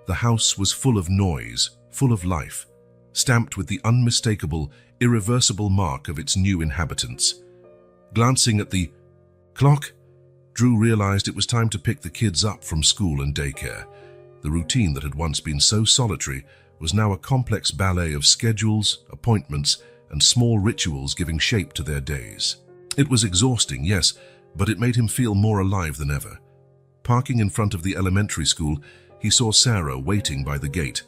The house was full of noise, full of life, stamped with the unmistakable, irreversible mark of its new inhabitants. Glancing at the clock, Drew realized it was time to pick the kids up from school and daycare. The routine that had once been so solitary was now a complex ballet of schedules, appointments, and small rituals giving shape to their days. It was exhausting, yes, but it made him feel more alive than ever. Parking in front of the elementary school, he saw Sarah waiting by the gate.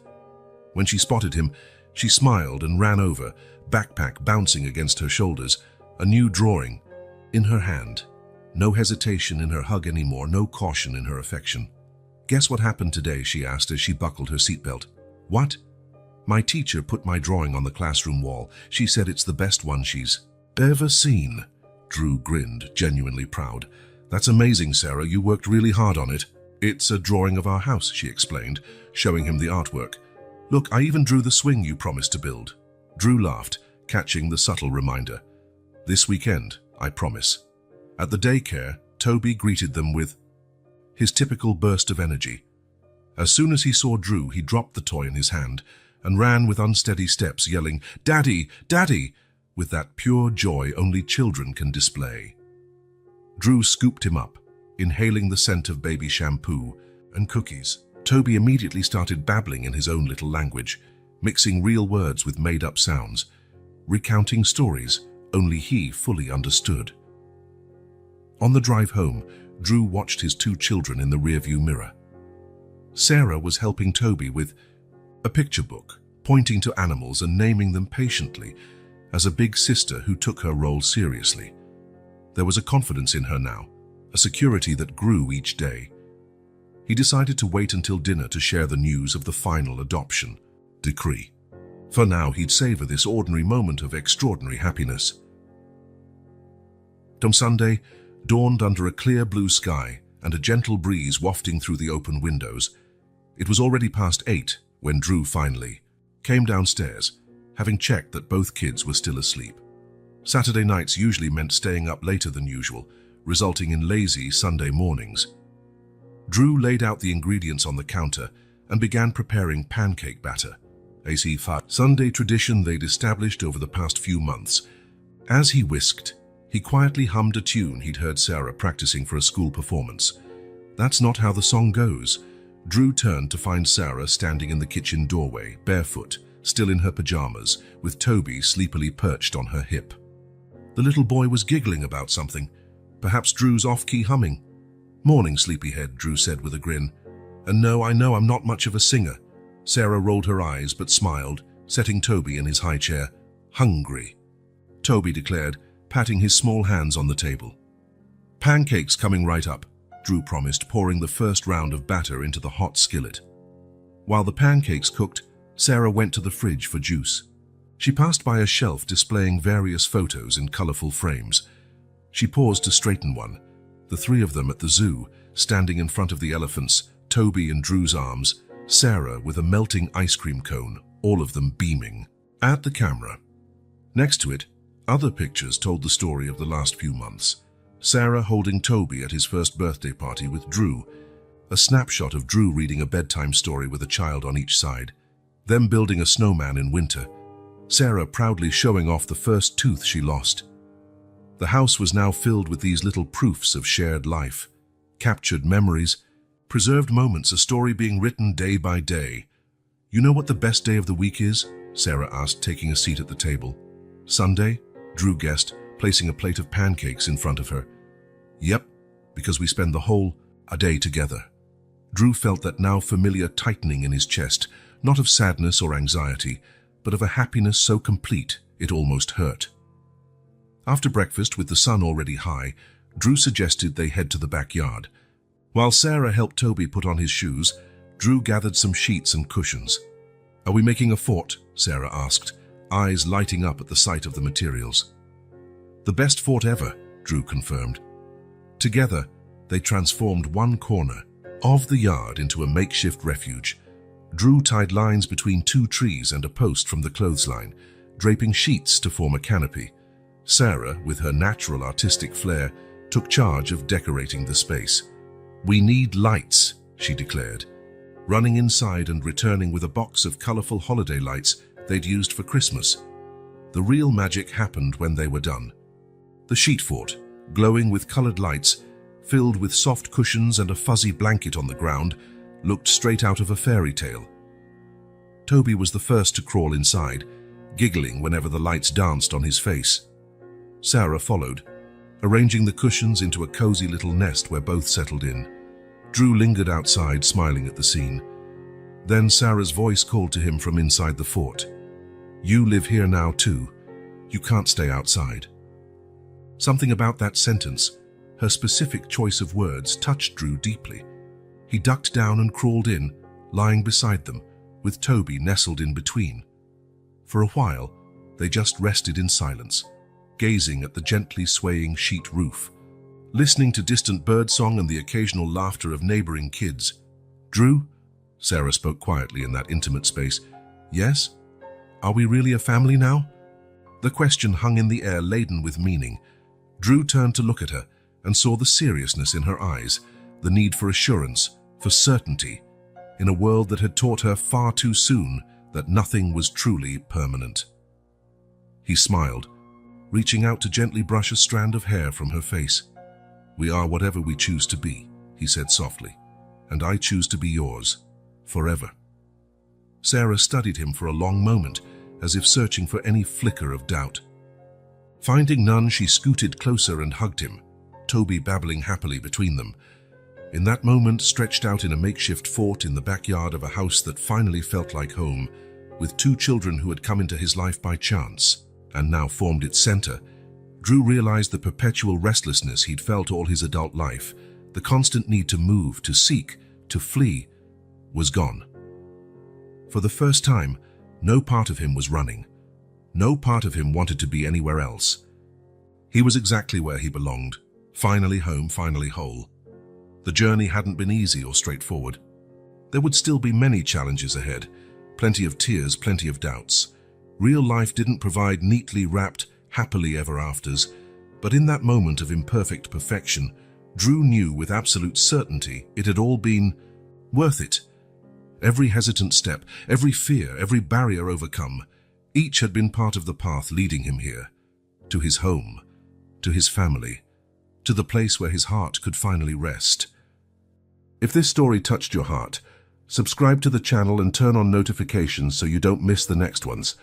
When she spotted him, she smiled and ran over, backpack bouncing against her shoulders, a new drawing in her hand. No hesitation in her hug anymore, no caution in her affection. "Guess what happened today?" she asked as she buckled her seatbelt. "What?" "My teacher put my drawing on the classroom wall. She said it's the best one she's ever seen." Drew grinned, genuinely proud. "That's amazing, Sarah. You worked really hard on it." "It's a drawing of our house," she explained, showing him the artwork. "Look, I even drew the swing you promised to build." Drew laughed, catching the subtle reminder. "This weekend, I promise." At the daycare, Toby greeted them with his typical burst of energy. As soon as he saw Drew, he dropped the toy in his hand and ran with unsteady steps, yelling, "Daddy! Daddy!" with that pure joy only children can display. Drew scooped him up, inhaling the scent of baby shampoo and cookies. Toby immediately started babbling in his own little language, mixing real words with made-up sounds, recounting stories only he fully understood. On the drive home, Drew watched his two children in the rearview mirror. Sarah was helping Toby with a picture book, pointing to animals and naming them patiently, as a big sister who took her role seriously. There was a confidence in her now, a security that grew each day. He decided to wait until dinner to share the news of the final adoption decree. For now, he'd savor this ordinary moment of extraordinary happiness. Sunday dawned under a clear blue sky and a gentle breeze wafting through the open windows. It was already past 8 when Drew finally came downstairs, having checked that both kids were still asleep. Saturday nights usually meant staying up later than usual, resulting in lazy Sunday mornings. Drew laid out the ingredients on the counter and began preparing pancake batter, a Sunday tradition they'd established over the past few months. As he whisked, he quietly hummed a tune he'd heard Sarah practicing for a school performance. That's not how the song goes. Drew turned to find Sarah standing in the kitchen doorway, barefoot, still in her pajamas, with Toby sleepily perched on her hip. The little boy was giggling about something, perhaps Drew's off-key humming. "Morning, sleepyhead," Drew said with a grin. "And no, I know I'm not much of a singer." Sarah rolled her eyes but smiled, setting Toby in his high chair. "Hungry," Toby declared, patting his small hands on the table. "Pancakes coming right up," Drew promised, pouring the first round of batter into the hot skillet. While the pancakes cooked, Sarah went to the fridge for juice. She passed by a shelf displaying various photos in colorful frames. She paused to straighten one, the three of them at the zoo, standing in front of the elephants, Toby in Drew's arms, Sarah with a melting ice cream cone, all of them beaming at the camera. Next to it, other pictures told the story of the last few months. Sarah holding Toby at his first birthday party with Drew, a snapshot of Drew reading a bedtime story with a child on each side, them building a snowman in winter, Sarah proudly showing off the first tooth she lost. The house was now filled with these little proofs of shared life, captured memories, preserved moments, a story being written day by day. "You know what the best day of the week is?" Sarah asked, taking a seat at the table. "Sunday?" Drew guessed, placing a plate of pancakes in front of her. "Yep, because we spend the whole day together." Drew felt that now familiar tightening in his chest, not of sadness or anxiety, but of a happiness so complete it almost hurt. After breakfast, with the sun already high, Drew suggested they head to the backyard. While Sarah helped Toby put on his shoes, Drew gathered some sheets and cushions. "Are we making a fort?" Sarah asked, eyes lighting up at the sight of the materials. "The best fort ever," Drew confirmed. Together, they transformed one corner of the yard into a makeshift refuge. Drew tied lines between two trees and a post from the clothesline, draping sheets to form a canopy. Sarah, with her natural artistic flair, took charge of decorating the space. "We need lights," she declared, running inside and returning with a box of colorful holiday lights they'd used for Christmas. The real magic happened when they were done. The sheet fort, glowing with colored lights, filled with soft cushions and a fuzzy blanket on the ground, looked straight out of a fairy tale. Toby was the first to crawl inside, giggling whenever the lights danced on his face. Sarah followed, arranging the cushions into a cozy little nest where both settled in. Drew lingered outside, smiling at the scene. Then Sarah's voice called to him from inside the fort. "You live here now too. You can't stay outside." Something about that sentence, her specific choice of words, touched Drew deeply. He ducked down and crawled in, lying beside them, with Toby nestled in between. For a while, they just rested in silence, gazing at the gently swaying sheet roof, listening to distant birdsong and the occasional laughter of neighboring kids. "Drew," Sarah spoke quietly in that intimate space. "Yes? Are we really a family now?" The question hung in the air, laden with meaning. Drew turned to look at her and saw the seriousness in her eyes, the need for assurance, for certainty, in a world that had taught her far too soon that nothing was truly permanent. He smiled, reaching out to gently brush a strand of hair from her face. "We are whatever we choose to be," he said softly, "and I choose to be yours, forever." Sarah studied him for a long moment, as if searching for any flicker of doubt. Finding none, she scooted closer and hugged him, Toby babbling happily between them. In that moment, stretched out in a makeshift fort in the backyard of a house that finally felt like home, with two children who had come into his life by chance and now formed its center, Drew realized the perpetual restlessness he'd felt all his adult life, the constant need to move, to seek, to flee, was gone. For the first time, no part of him was running. No part of him wanted to be anywhere else. He was exactly where he belonged, finally home, finally whole. The journey hadn't been easy or straightforward. There would still be many challenges ahead, plenty of tears, plenty of doubts. Real life didn't provide neatly wrapped, happily ever afters, but in that moment of imperfect perfection, Drew knew with absolute certainty it had all been worth it. Every hesitant step, every fear, every barrier overcome, each had been part of the path leading him here, to his home, to his family, to the place where his heart could finally rest. If this story touched your heart, subscribe to the channel and turn on notifications so you don't miss the next ones.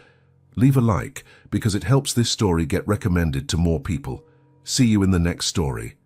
Leave a like because it helps this story get recommended to more people. See you in the next story.